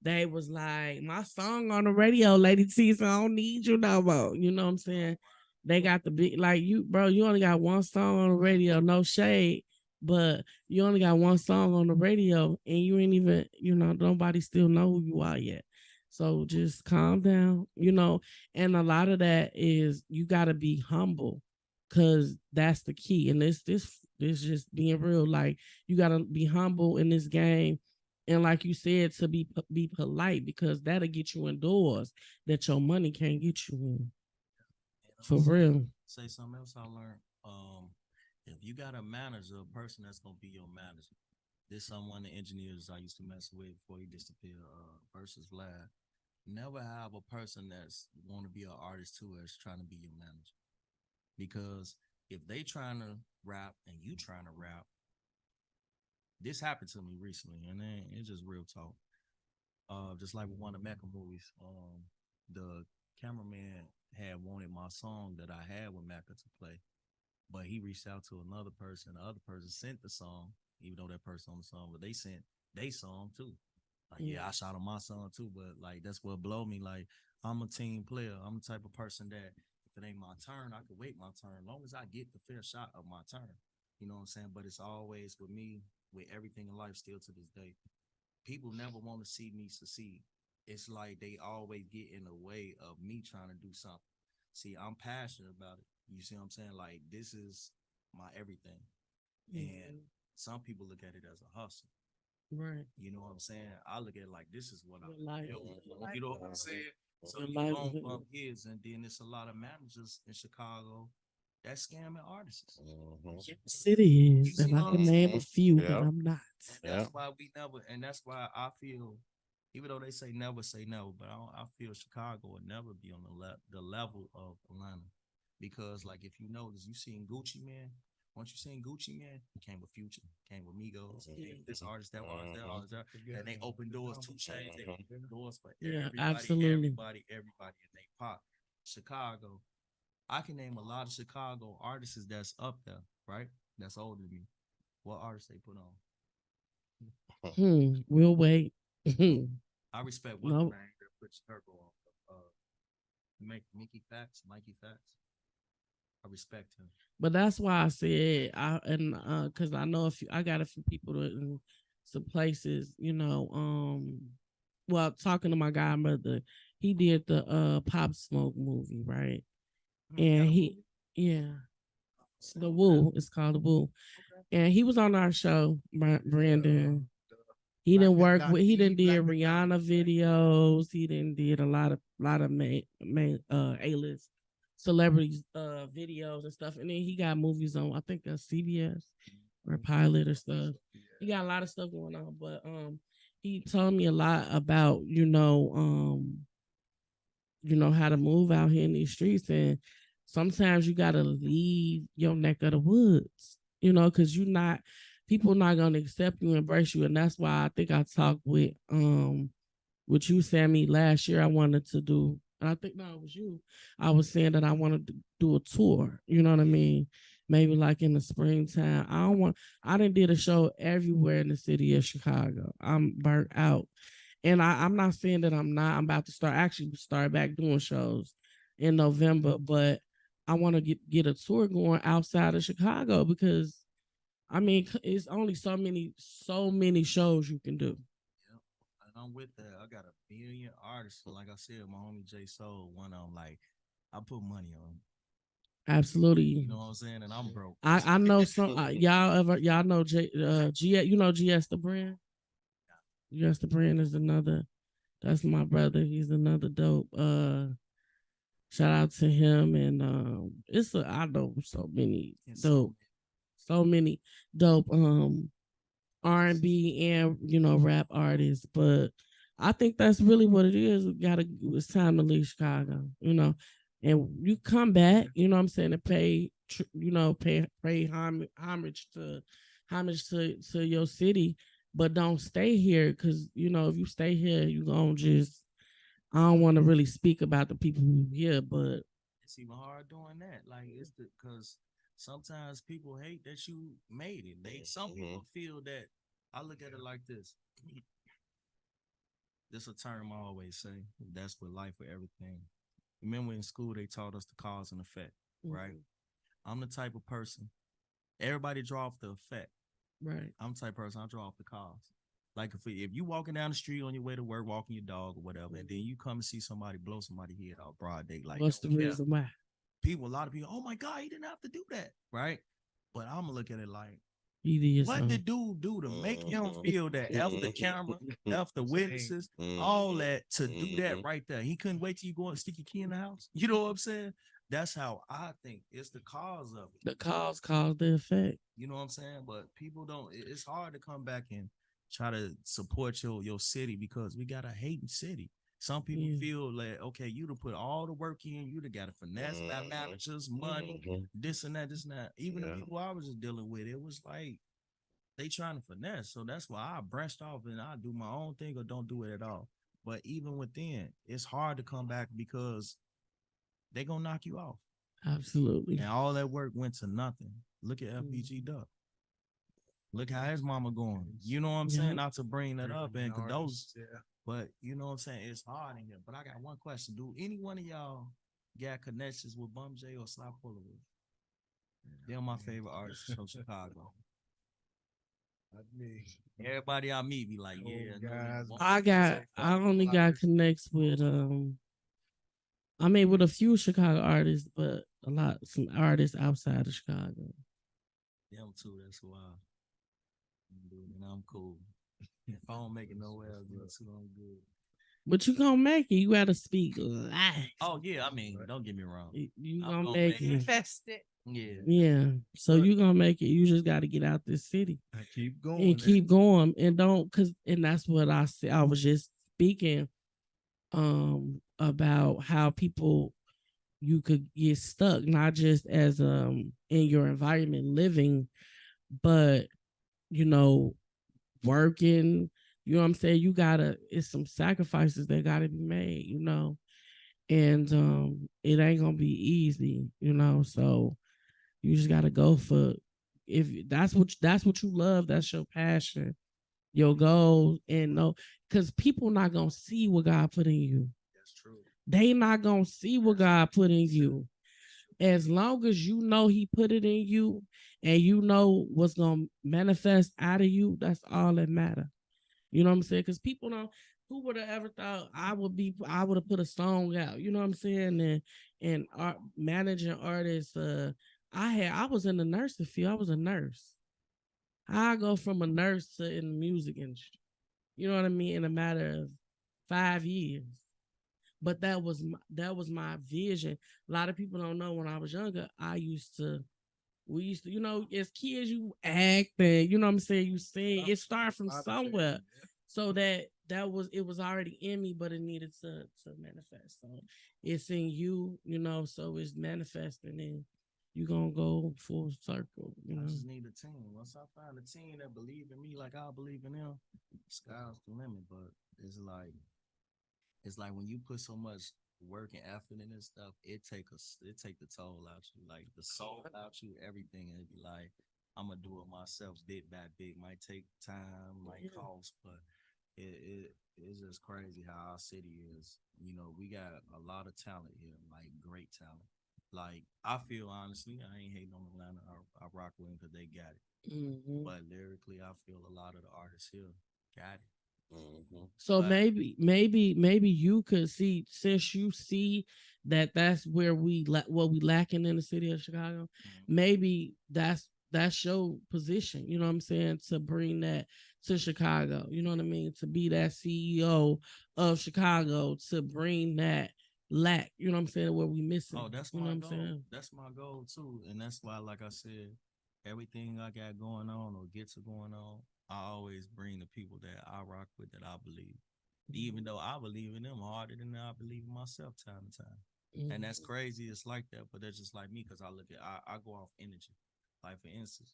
Speaker 3: they was like, my song on the radio, Lady T, so I don't need you no more. You know what I'm saying? They got the big, like, you only got one song on the radio, no shade, but you only got one song on the radio and you ain't even, nobody still know who you are yet. So just calm down, and a lot of that is you got to be humble, because that's the key. And this just being real, like, you got to be humble in this game. And like you said, to be polite, because that'll get you indoors that your money can't get you in. For real.
Speaker 7: Say something else I learned. If you got a manager, a person that's gonna be your manager, this one of the engineers I used to mess with before he disappeared, versus Vlad. Never have a person that's want to be an artist too as trying to be your manager. Because if they trying to rap and you trying to rap, this happened to me recently, and then it's just real talk. Just like with one of the Mecca movies, the cameraman had wanted my song that I had with Mecca to play, but he reached out to another person. The other person sent the song, even though that person on the song, but they sent their song too. Like, yeah, I shot on my song too, but like that's what blow me. Like, I'm a team player. I'm the type of person that if it ain't my turn, I could wait my turn, as long as I get the fair shot of my turn. You know what I'm saying? But it's always with me, with everything in life still to this day. People never want to see me succeed. It's like they always get in the way of me trying to do something. See, I'm passionate about it. You see what I'm saying? Like, this is my everything. And some people look at it as a hustle.
Speaker 3: Right.
Speaker 7: You know what I'm saying? I look at it like, this is what I'm
Speaker 3: Life.
Speaker 7: You know what I'm saying? So you
Speaker 3: Life.
Speaker 7: don't bump his, and then there's a lot of managers in Chicago that scamming artists.
Speaker 3: Yes, it is.
Speaker 7: You
Speaker 3: And
Speaker 7: see
Speaker 3: I
Speaker 7: what
Speaker 3: can
Speaker 7: I'm
Speaker 3: name
Speaker 7: saying?
Speaker 3: a few,
Speaker 6: Yeah.
Speaker 3: but I'm not.
Speaker 7: And that's why we never, and that's why I feel, even though they say never, but I feel Chicago will never be on the level of Atlanta. Because, like, if you notice, you seen Gucci Man, Once you seen Gucci Man, he came with Future, came with Migos, came with this artist, that artist, that artist, that. And they open doors, 2 Chainz, they open doors for
Speaker 3: Yeah,
Speaker 7: everybody,
Speaker 3: absolutely.
Speaker 7: everybody, and they pop. Chicago, I can name a lot of Chicago artists that's up there, right? That's older than me. What artists they put on?
Speaker 3: We'll wait.
Speaker 7: I respect what
Speaker 3: No.
Speaker 7: man that put Chicago on. Mikey Facts. I respect him.
Speaker 3: But that's why I said because I know I got a few people in some places, well, talking to my godmother, he did the Pop Smoke movie, right? And the Woo, it's called the Woo. And he was on our show, Brandon. He didn't work with. He didn't did Rihanna videos. He didn't did a lot of A-list celebrities videos and stuff. And then he got movies on, I think, CBS or Pilot or stuff. He got a lot of stuff going on. But he told me a lot about how to move out here in these streets, and sometimes you gotta leave your neck of the woods, because people not gonna accept you, embrace you. And that's why I think I talked with you, Sammy, last year. I wanted to do, and I think no, it was you. I was saying that I wanted to do a tour, you know what I mean? Maybe like in the springtime. I done did a show everywhere in the city of Chicago. I'm burnt out. And I'm not saying that I'm about to start back doing shows in November, but I want to get a tour going outside of Chicago, because I mean, it's only so many shows you can do.
Speaker 7: Yeah, and I'm with that. I got a billion artists. Like I said, my homie J Soul, one of them, like, I put money on him.
Speaker 3: Absolutely.
Speaker 7: You know what I'm saying? And I'm broke.
Speaker 3: I know some y'all know GS the brand. GS the brand is another. That's my brother. He's another dope. Shout out to him, and I know so many dope R&B and rap artists, but I think that's really what it is. It's time to leave Chicago, and you come back, what I'm saying, and pay homage to your city, but don't stay here, because if you stay here, you gonna I don't want to really speak about the people who here, but
Speaker 7: it's even hard doing that. Like, it's because sometimes people hate that you made it. Some people feel that. I look at it like this. This is a term I always say. That's with life, with everything. Remember in school they taught us the cause and effect, right? I'm the type of person. Everybody draw off the effect.
Speaker 3: Right.
Speaker 7: I'm the type of person, I draw off the cause. Like if you walking down the street on your way to work, walking your dog or whatever, and then you come and see somebody blow somebody head off broad day, like,
Speaker 3: what's the reason why?
Speaker 7: A lot of people, oh my God, he didn't have to do that, right? But I'm gonna look at it like, what did dude do to make him feel that F the camera, F the witnesses, all that, to do that right there? He couldn't wait till you go and stick your key in the house. You know what I'm saying? That's how I think. It's the cause of it.
Speaker 3: The cause the effect.
Speaker 7: You know what I'm saying? But people don't. It's hard to come back and try to support your city, because we got a hating city. Some people feel like, okay, you to put all the work in, you got to finesse that managers, money, this and that. Even the people I was just dealing with, it was like they trying to finesse. So that's why I branched off and I do my own thing or don't do it at all. But even within, it's hard to come back because they gonna knock you off.
Speaker 3: Absolutely.
Speaker 7: And all that work went to nothing. Look at FBG Duck. Look how his mama going. You know what I'm saying? Not to bring that up and condose. But you know what I'm saying? It's hard in here. But I got one question. Do any one of y'all got connections with Bum J or Sly Pullerwood? They're my favorite artists from Chicago. Everybody I meet be like, yeah.
Speaker 3: I only got connects with with a few Chicago artists, but some artists outside of Chicago.
Speaker 7: Them too, that's why. And I'm cool. If I don't make it nowhere else, I'm good.
Speaker 3: But you gonna make it. You gotta speak live.
Speaker 7: Oh yeah, I mean, don't get me wrong.
Speaker 3: You gonna make it.
Speaker 1: Manifest it.
Speaker 7: Yeah.
Speaker 3: Yeah. So you gonna make it. You just gotta get out this city.
Speaker 5: And keep going.
Speaker 3: And keep going. And and that's what I said. I was just speaking about how people you could get stuck, not just as in your environment living, but you know, working, you know what I'm saying? You gotta, it's some sacrifices that gotta be made, you know. And it ain't gonna be easy, you know. So you just gotta go for, if that's what you love, that's your passion, your goal, and no, because people not gonna see what God put in you.
Speaker 7: That's true.
Speaker 3: They not gonna see what God put in you. As long as you know He put it in you, and you know what's gonna manifest out of you, that's all that matter. You know what I'm saying? Because people don't. Who would have ever thought I would have put a song out? You know what I'm saying? And art, managing artists. I was in the nursing field. I was a nurse. I go from a nurse to in the music industry. You know what I mean? In a matter of 5 years. But that was my vision. A lot of people don't know when I was younger, we used to, you know, as kids, you act and you know what I'm saying, you sing. It started from somewhere. So it was already in me, but it needed to manifest. So it's in you, you know, so it's manifesting and you gonna go full circle, you
Speaker 7: I
Speaker 3: know.
Speaker 7: just need a team. Once I find a team that believe in me like I believe in them, sky's the limit. But it's like when you put so much work and effort in this stuff, it take the toll out you, like the soul out you, everything. And it be like, I'm gonna do it myself, bit by bit. Might take time, might cost, but it's just crazy how our city is. You know, we got a lot of talent here, like great talent. Like I feel honestly, I ain't hating on Atlanta. I rock with them because they got it.
Speaker 3: Mhm.
Speaker 7: But lyrically, I feel a lot of the artists here got it.
Speaker 3: So
Speaker 7: But-
Speaker 3: maybe you could see, since you see that that's where what we lacking in the city of Chicago. Maybe that's your position. You know what I'm saying, to bring that to Chicago. You know what I mean, to be that CEO of Chicago, to bring that lack. You know what I'm saying, where we missing.
Speaker 7: Oh, that's
Speaker 3: you know
Speaker 7: my
Speaker 3: what I'm
Speaker 7: goal.
Speaker 3: saying.
Speaker 7: That's my goal too, and that's why, like I said, everything I got going on or gets going on, I always bring the people that I rock with that I believe, even though I believe in them harder than I believe in myself time to time. And that's crazy. It's like that, but that's just like me because I go off energy. Like for instance,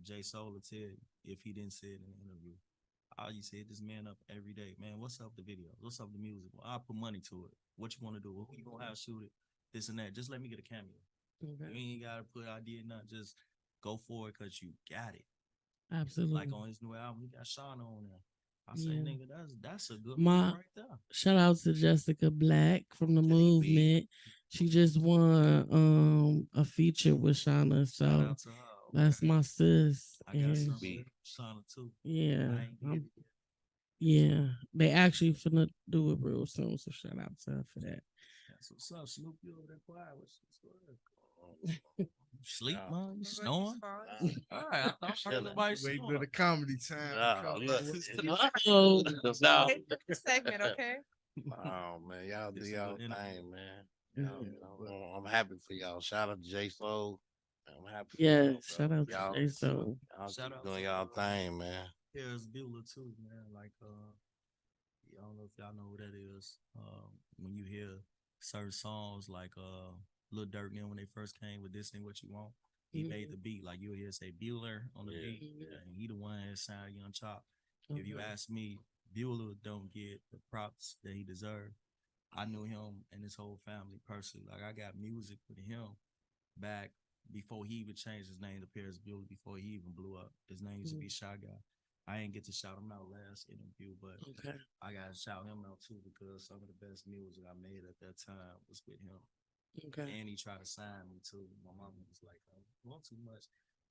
Speaker 7: Jay Soul will tell you if he didn't say it in the interview. I used to hit this man up every day. Man, what's up the video? What's up the music? Well, I'll put money to it. What you want to do? Who you gonna have shoot it? This and that. Just let me get a cameo.
Speaker 3: Okay.
Speaker 7: You ain't gotta put idea nothing. Just go for it because you got it.
Speaker 3: Absolutely.
Speaker 7: Like on his new album, he got Shauna on there. I say,
Speaker 3: Yeah.
Speaker 7: nigga, that's a good
Speaker 3: My-
Speaker 7: movie right there.
Speaker 3: Shout out to Jessica Black from the
Speaker 7: JB.
Speaker 3: movement. She just won a feature with Shauna.
Speaker 7: Shout
Speaker 3: So
Speaker 7: out to her.
Speaker 3: that's my sis.
Speaker 7: I got
Speaker 3: And
Speaker 7: something with Shauna too.
Speaker 3: yeah,
Speaker 7: I ain't get it yet.
Speaker 3: yeah. They actually finna do it real soon. So shout out to her for that.
Speaker 7: That's what's up, Snoop. You over there quiet? What's good? Sleep, man? You snoring? All right, I thought everybody
Speaker 5: Wait for
Speaker 7: snoring.
Speaker 5: the comedy time.
Speaker 6: Nah, look.
Speaker 3: Oh,
Speaker 6: Nah.
Speaker 1: Segment, okay?
Speaker 6: Oh man, y'all do
Speaker 7: It's a
Speaker 6: y'all
Speaker 7: good interview.
Speaker 6: thing, man. I'm happy for y'all. Shout out to J Soul. I'm happy. For
Speaker 3: yeah.
Speaker 6: y'all,
Speaker 3: Shout
Speaker 6: bro.
Speaker 3: out
Speaker 6: y'all,
Speaker 3: to Jason.
Speaker 6: y'all
Speaker 7: Shout
Speaker 6: keep
Speaker 7: out
Speaker 6: doing
Speaker 7: to,
Speaker 6: y'all thing, man.
Speaker 7: There's Bueller too, man. Like, I don't know if y'all know who that is. When you hear certain songs like Lil Durk and them when they first came with This Ain't What You Want, he made the beat. Like you'll hear say Bueller on the beat, and he the one that signed Young Chop. If you ask me, Bueller don't get the props that he deserved. I knew him and his whole family personally. Like I got music with him back before he even changed his name to Paris Bueller, before he even blew up. His name used to be Shy Guy. I ain't get to shout him out last interview, but
Speaker 3: Okay.
Speaker 7: I got to shout him out too because some of the best music I made at that time was with him.
Speaker 3: Okay.
Speaker 7: And he tried to sign me too. My mama was like, "I want too much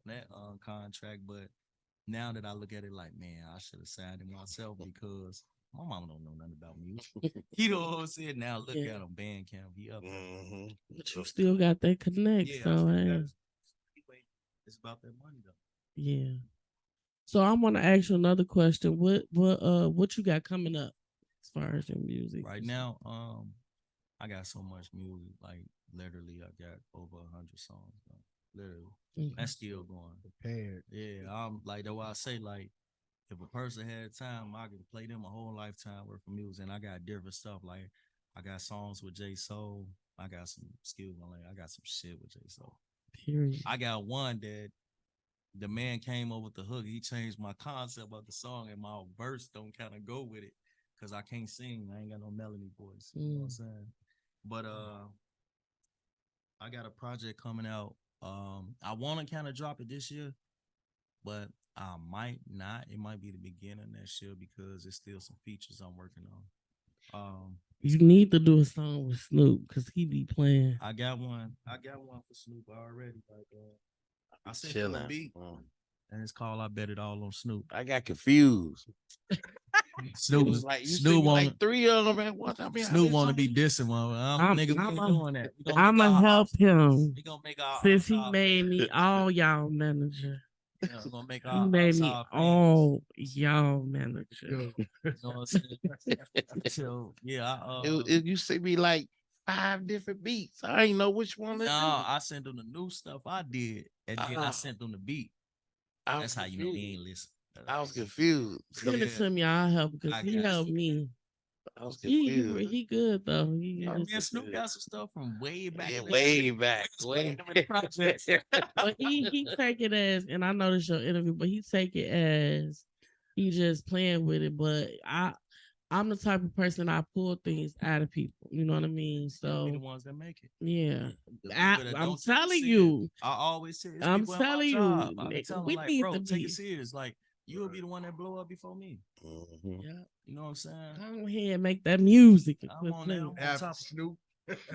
Speaker 7: on that contract," but now that I look at it, like, man, I should have signed him myself because my mama don't know nothing about music. You know what I'm saying? Now look
Speaker 3: Yeah.
Speaker 7: at him, Bandcamp, he up there.
Speaker 6: Mm-hmm.
Speaker 3: But you still got that connect.
Speaker 7: Yeah, I
Speaker 3: So
Speaker 7: still got
Speaker 3: hey.
Speaker 7: it. Anyway, it's about that money though.
Speaker 3: Yeah. So I want to ask you another question. What you got coming up as far as your music?
Speaker 7: Right now, I got so much music. Like literally, I got over 100 songs. Literally,
Speaker 3: Okay.
Speaker 7: that's still going.
Speaker 5: Prepared.
Speaker 7: Yeah, I'm like that's why I say like, if a person had time, I can play them a whole lifetime worth of music. And I got different stuff. Like I got songs with J Soul. I got some skills on it. I got some shit with J Soul.
Speaker 3: Period.
Speaker 7: I got one that the man came up with the hook. He changed my concept of the song, and my verse don't kind of go with it because I can't sing. I ain't got no melody voice. You know what I'm saying? But I got a project coming out. I want to kind of drop it this year, but I might not. It might be the beginning of next year because there's still some features I'm working on.
Speaker 3: You need to do a song with Snoop because he be playing.
Speaker 7: I got one for Snoop already. Like, I sent him
Speaker 6: Chilling.
Speaker 7: a beat, and it's called "I Bet It All on Snoop."
Speaker 6: I got confused.
Speaker 7: Snoop
Speaker 6: was like, you
Speaker 7: Snoop
Speaker 6: want
Speaker 7: want
Speaker 6: like 3 of them at once. I mean,
Speaker 7: Snoop want to be dissing one. Nigga, we ain't doing that.
Speaker 3: I'm gonna help him
Speaker 7: We gonna make our
Speaker 3: since he made me all y'all manager.
Speaker 7: Yeah, we gonna make
Speaker 3: He
Speaker 7: our
Speaker 3: made me
Speaker 7: outside
Speaker 3: all y'all manager.
Speaker 7: You know what I'm saying? So yeah,
Speaker 6: You see me like 5 different beats. I ain't know which one to do.
Speaker 7: I sent them the new stuff I did, and then I sent them the beat.
Speaker 6: I
Speaker 7: That's
Speaker 6: was
Speaker 7: how you know he
Speaker 6: confused.
Speaker 7: ain't listen.
Speaker 6: I was confused.
Speaker 3: Send it to me, I'll help because
Speaker 7: I
Speaker 3: he
Speaker 7: got
Speaker 3: helped
Speaker 7: you.
Speaker 3: me.
Speaker 6: I was
Speaker 3: He
Speaker 6: confused.
Speaker 3: he good though. He
Speaker 7: Oh,
Speaker 3: good.
Speaker 7: man, Snoop got some stuff from way back.
Speaker 6: Yeah,
Speaker 7: in the
Speaker 6: way
Speaker 7: day.
Speaker 6: back. Way
Speaker 3: But he take it as, and I know this your interview, but he take it as he just playing with it. But I'm the type of person I pull things out of people. You know what I mean?
Speaker 7: They'll be the
Speaker 3: So
Speaker 7: ones that make it.
Speaker 3: yeah,
Speaker 7: The people that
Speaker 3: I'm
Speaker 7: don't take it
Speaker 3: telling
Speaker 7: serious.
Speaker 3: you.
Speaker 7: I always say it's
Speaker 3: I'm
Speaker 7: people at my
Speaker 3: telling you,
Speaker 7: job. I be
Speaker 3: nigga,
Speaker 7: telling
Speaker 3: we
Speaker 7: them, like,
Speaker 3: need
Speaker 7: bro,
Speaker 3: to
Speaker 7: take
Speaker 3: be-
Speaker 7: it serious. Like, you'll be the one that blow up before me.
Speaker 6: Mhm.
Speaker 3: Yeah,
Speaker 7: You know what I'm saying?
Speaker 3: go ahead and make that music. And
Speaker 7: I'm
Speaker 3: quit
Speaker 7: on
Speaker 3: playing.
Speaker 7: that. I'm on
Speaker 5: Have
Speaker 7: top of
Speaker 5: Snoop.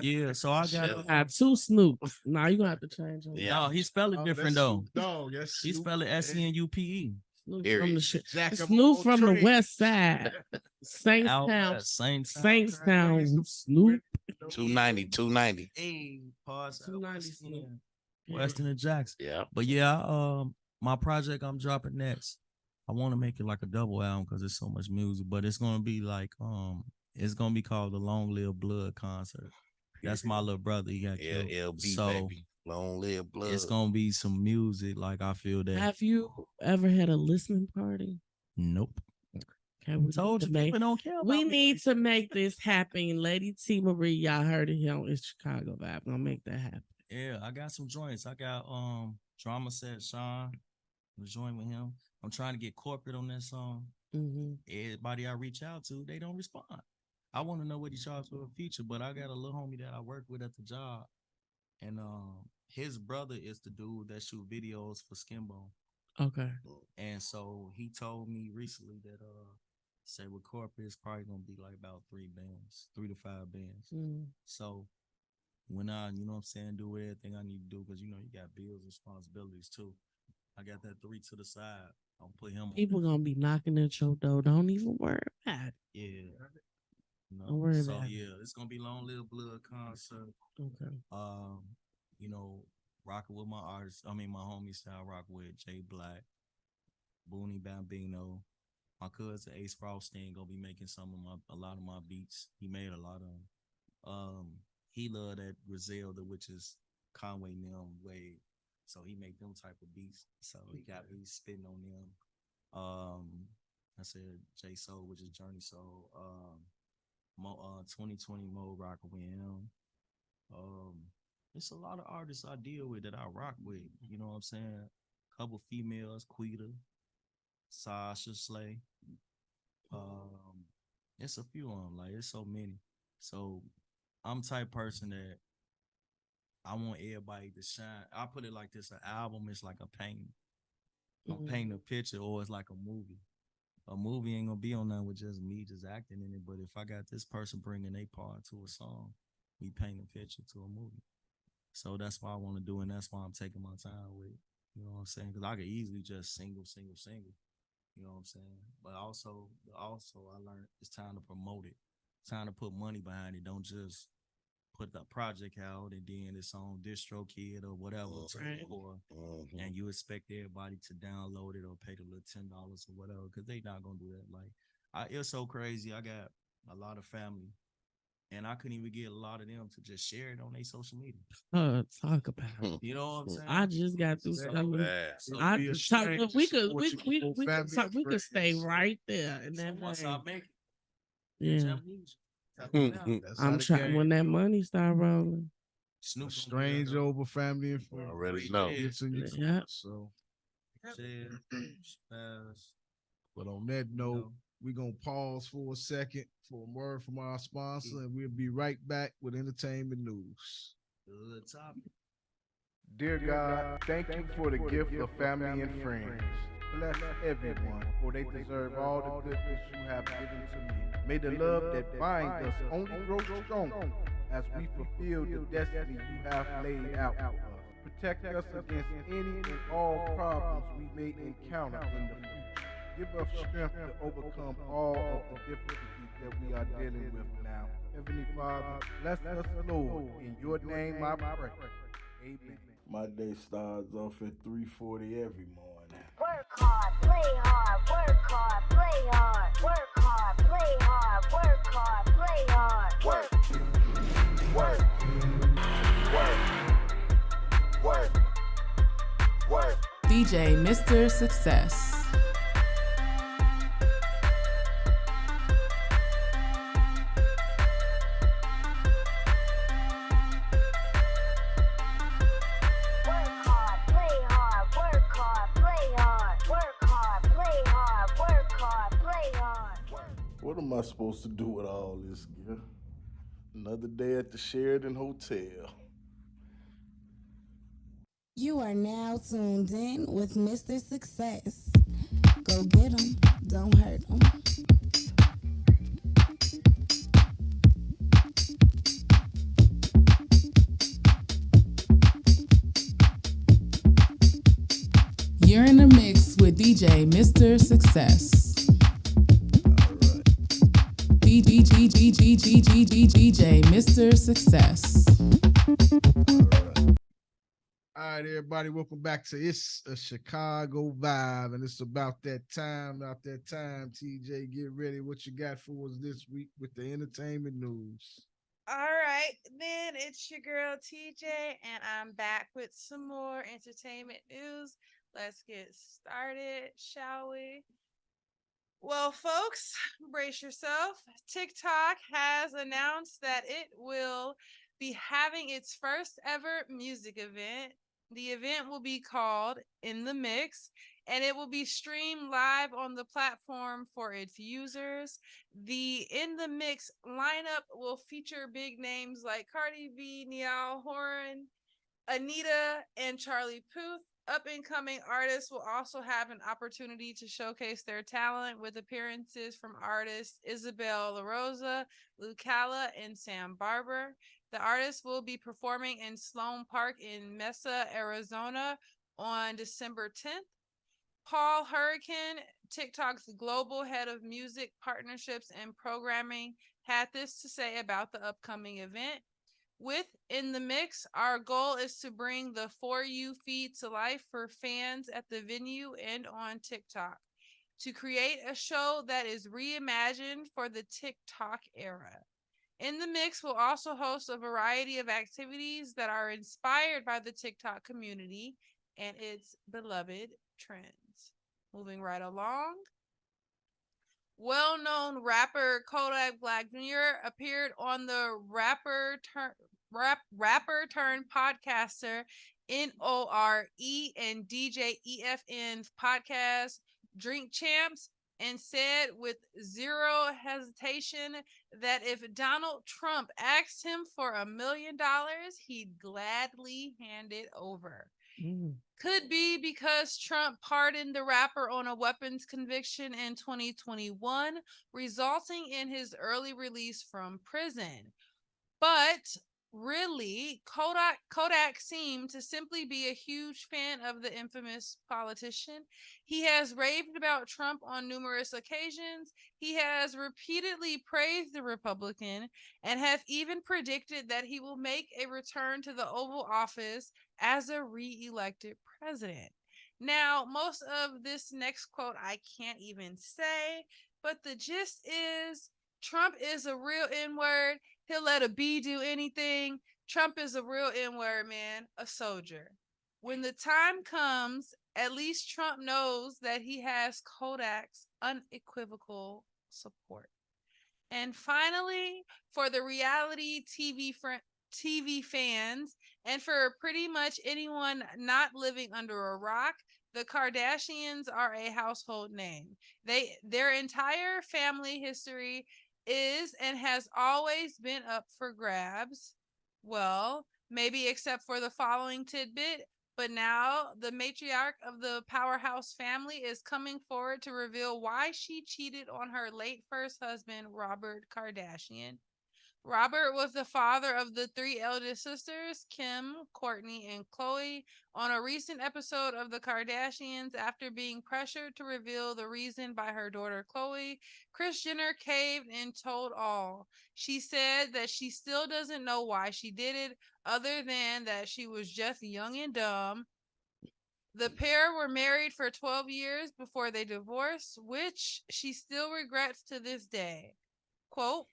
Speaker 7: Yeah, so I got
Speaker 6: Shit.
Speaker 3: I have 2 Snoops. Now you gonna have to change them.
Speaker 6: Yeah.
Speaker 7: No, he spell it
Speaker 5: Oh,
Speaker 7: different
Speaker 5: that's
Speaker 7: though.
Speaker 5: Snoop Dogg. Yes,
Speaker 7: He spell it SNUPE.
Speaker 3: Snoop
Speaker 6: Period.
Speaker 3: from the shit.
Speaker 5: Jack of
Speaker 3: Snoop
Speaker 5: all
Speaker 3: from the
Speaker 5: trades.
Speaker 3: west side.
Speaker 7: Out
Speaker 3: Saintstown.
Speaker 7: west, same
Speaker 3: Saintstown. Snoop.
Speaker 6: 290.
Speaker 7: Hey, pause.
Speaker 3: 290 Snoop.
Speaker 7: Weston and Jackson.
Speaker 6: Yeah.
Speaker 7: But yeah, my project I'm dropping next. I want to make it like a double album because there's so much music, but it's gonna be like it's gonna be called the Long Live Blood concert. That's my little brother. He got
Speaker 6: Yeah,
Speaker 7: killed.
Speaker 6: LB,
Speaker 7: So
Speaker 6: baby. Long live blood.
Speaker 7: it's gonna be some music. Like I feel that.
Speaker 3: Have you ever had a listening party?
Speaker 7: Nope.
Speaker 3: Okay, we
Speaker 7: Told
Speaker 3: need
Speaker 7: you
Speaker 3: to make,
Speaker 7: people don't care.
Speaker 3: we
Speaker 7: about me.
Speaker 3: need to make this happen. Lady T Marie, y'all heard it here on It's Chicago Vibe. Gonna make that happen.
Speaker 7: Yeah, I got some joints. I got Drama Set Sean. I'm join with him. I'm trying to get corporate on that song.
Speaker 3: Mm-hmm.
Speaker 7: Everybody I reach out to, they don't respond. I want to know what he charges for a feature, but I got a little homie that I work with at the job, and his brother is the dude that shoot videos for Skinbone.
Speaker 3: Okay.
Speaker 7: And so he told me recently that say with corporate it's probably gonna be like about 3 to 5 bands.
Speaker 3: Mm.
Speaker 7: So when I, you know what I'm saying, do everything I need to do, because you know you got bills, responsibilities too. I got that 3 to the side. I'll put him
Speaker 3: People
Speaker 7: on.
Speaker 3: gonna be knocking at your door. Don't even worry about it.
Speaker 7: Yeah. No,
Speaker 3: Don't worry
Speaker 7: so
Speaker 3: about it.
Speaker 7: yeah, it's gonna be Long Live Blood concert.
Speaker 3: Okay.
Speaker 7: You know, rocking with my artists. I mean, my homies that I rock with, Jay Black, Booney Bambino, my cousin Ace Frosting gonna be making a lot of my beats. He made a lot of them. He loved that Griselda, which is Conway Nim Wade. So he make them type of beats. So he got me spitting on them. I said J Soul, which is Journey Soul. 2020 Mo Rocker with him. It's a lot of artists I deal with that I rock with. You know what I'm saying? Couple females, Quita, Sasha Slay. It's a few of them. Like, it's so many. So I'm the type person that I want everybody to shine. I put it like this: an album is like a painting. I'm painting a picture, or it's like a movie. A movie ain't gonna be on that with just me just acting in it. But if I got this person bringing a part to a song, we paint a picture to a movie. So that's what I want to do, and that's why I'm taking my time with it. You know what I'm saying? Because I could easily just single. You know what I'm saying? But also I learned it's time to promote it. It's time to put money behind it. Don't just put the project out and then it's on DistroKid or whatever, and you expect everybody to download it or pay the little $10 or whatever, because they not gonna do that. Like, it's so crazy. I got a lot of family, and I couldn't even get a lot of them to just share it on their social media.
Speaker 3: Talk about it.
Speaker 7: You know what I'm saying?
Speaker 3: I just got through something. I
Speaker 5: Be a
Speaker 3: talk,
Speaker 5: stranger
Speaker 3: we
Speaker 5: to
Speaker 3: could
Speaker 5: what you call family and
Speaker 3: we could stay
Speaker 5: friends.
Speaker 3: right there in that
Speaker 7: Once I
Speaker 3: vein.
Speaker 7: make it,
Speaker 3: Yeah.
Speaker 7: Jeff Music.
Speaker 5: That's how
Speaker 3: I'm
Speaker 5: the
Speaker 3: trying
Speaker 5: game
Speaker 3: when that
Speaker 5: go.
Speaker 3: money start rolling.
Speaker 7: Snoop
Speaker 5: A
Speaker 7: gonna be
Speaker 5: strange
Speaker 7: there,
Speaker 5: over family and friends.
Speaker 6: Already know.
Speaker 5: It's in your
Speaker 3: Yeah.
Speaker 5: corner, so.
Speaker 7: Said, Spaz,
Speaker 5: But on that
Speaker 7: you
Speaker 5: note,
Speaker 7: know.
Speaker 5: we're gonna pause for a second for a word from our sponsor, and we'll be right back with entertainment news.
Speaker 7: Good topic.
Speaker 4: Dear God, thank you for the gift of family and friends. Bless everyone, for they deserve all the goodness you have given to me. May the love that binds us only grow stronger as we fulfill the destiny you have laid out for us. Protect us against any and all problems we may encounter in the future. Give us strength to overcome all of the difficulties that we are dealing with now. Heavenly Father, bless us, Lord. In your name I pray. Amen. My day starts off at 3:40 every morning.
Speaker 8: Work hard, play hard, work hard, play hard, work hard, play hard, work hard, play hard.
Speaker 9: Work, work, work, work, work.
Speaker 10: DJ Mr. Success.
Speaker 8: Work hard, play hard, work hard, play hard, work hard, play hard, work hard, play hard.
Speaker 4: What am I supposed to do with all this, girl? Another day at the Sheraton Hotel.
Speaker 11: You are now tuned in with Mr. Success. Go get him, don't hurt him.
Speaker 10: You're in the mix with DJ Mr. Success. DJ Mr. Success.
Speaker 5: All right, everybody, welcome back to It's a Chicago Vibe, and it's about that time. TJ, get ready. What you got for us this week with the entertainment news?
Speaker 1: All right, then it's your girl TJ, and I'm back with some more entertainment news. Let's get started, shall we? Well, folks, brace yourself. TikTok has announced that it will be having its first ever music event. The event will be called In the Mix, and it will be streamed live on the platform for its users. The In the Mix lineup will feature big names like Cardi B, Niall Horan, Anita, and Charlie Puth. Up-and-coming artists will also have an opportunity to showcase their talent with appearances from artists Isabel La Rosa, Lucala, and Sam Barber. The artists will be performing in Sloan Park in Mesa, Arizona on December 10th. Paul Hurricane, TikTok's global head of music partnerships and programming, had this to say about the upcoming event. With In the Mix, our goal is to bring the For You feed to life for fans at the venue and on TikTok, to create a show that is reimagined for the TikTok era. In the Mix will also host a variety of activities that are inspired by the TikTok community and its beloved trends. Moving right along. Well-known rapper Kodak Black Jr. appeared on the rapper turned podcaster NORE and DJ EFN's podcast Drink Champs, and said with zero hesitation that if Donald Trump asked him for $1 million, he'd gladly hand it over. Could be because Trump pardoned the rapper on a weapons conviction in 2021, resulting in his early release from prison. But really, Kodak seemed to simply be a huge fan of the infamous politician. He has raved about Trump on numerous occasions. He has repeatedly praised the Republican and have even predicted that he will make a return to the Oval Office as a re-elected president. Now, most of this next quote I can't even say, but the gist is Trump is a real N-word. He'll let a bee do anything. Trump is a real N-word, man, a soldier. When the time comes, at least Trump knows that he has Kodak's unequivocal support. And finally, for the reality TV fans, and for pretty much anyone not living under a rock, the Kardashians are a household name. Their entire family history is and has always been up for grabs. Well, maybe except for the following tidbit. But now the matriarch of the powerhouse family is coming forward to reveal why she cheated on her late first husband, Robert Kardashian. Robert was the father of the three eldest sisters, Kim, Courtney, and Khloe. On a recent episode of The Kardashians, after being pressured to reveal the reason by her daughter Khloe, Kris Jenner caved and told all. She said that she still doesn't know why she did it, other than that she was just young and dumb. The pair were married for 12 years before they divorced, which she still regrets to this day. Quote,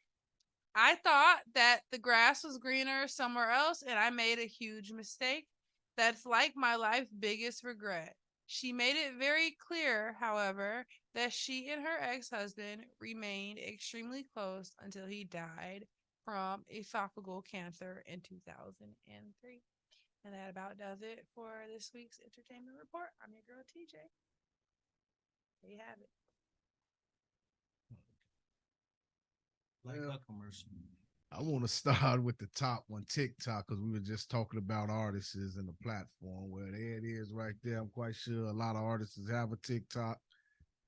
Speaker 1: I thought that the grass was greener somewhere else and I made a huge mistake. That's like my life's biggest regret. She made it very clear, however, that she and her ex-husband remained extremely close until he died from esophageal cancer in 2003. And that about does it for this week's entertainment report. I'm your girl TJ. There you have it.
Speaker 7: Like a commercial.
Speaker 5: I want to start with the top one, TikTok, because we were just talking about artists and the platform. Where there it is right there. I'm quite sure a lot of artists have a TikTok.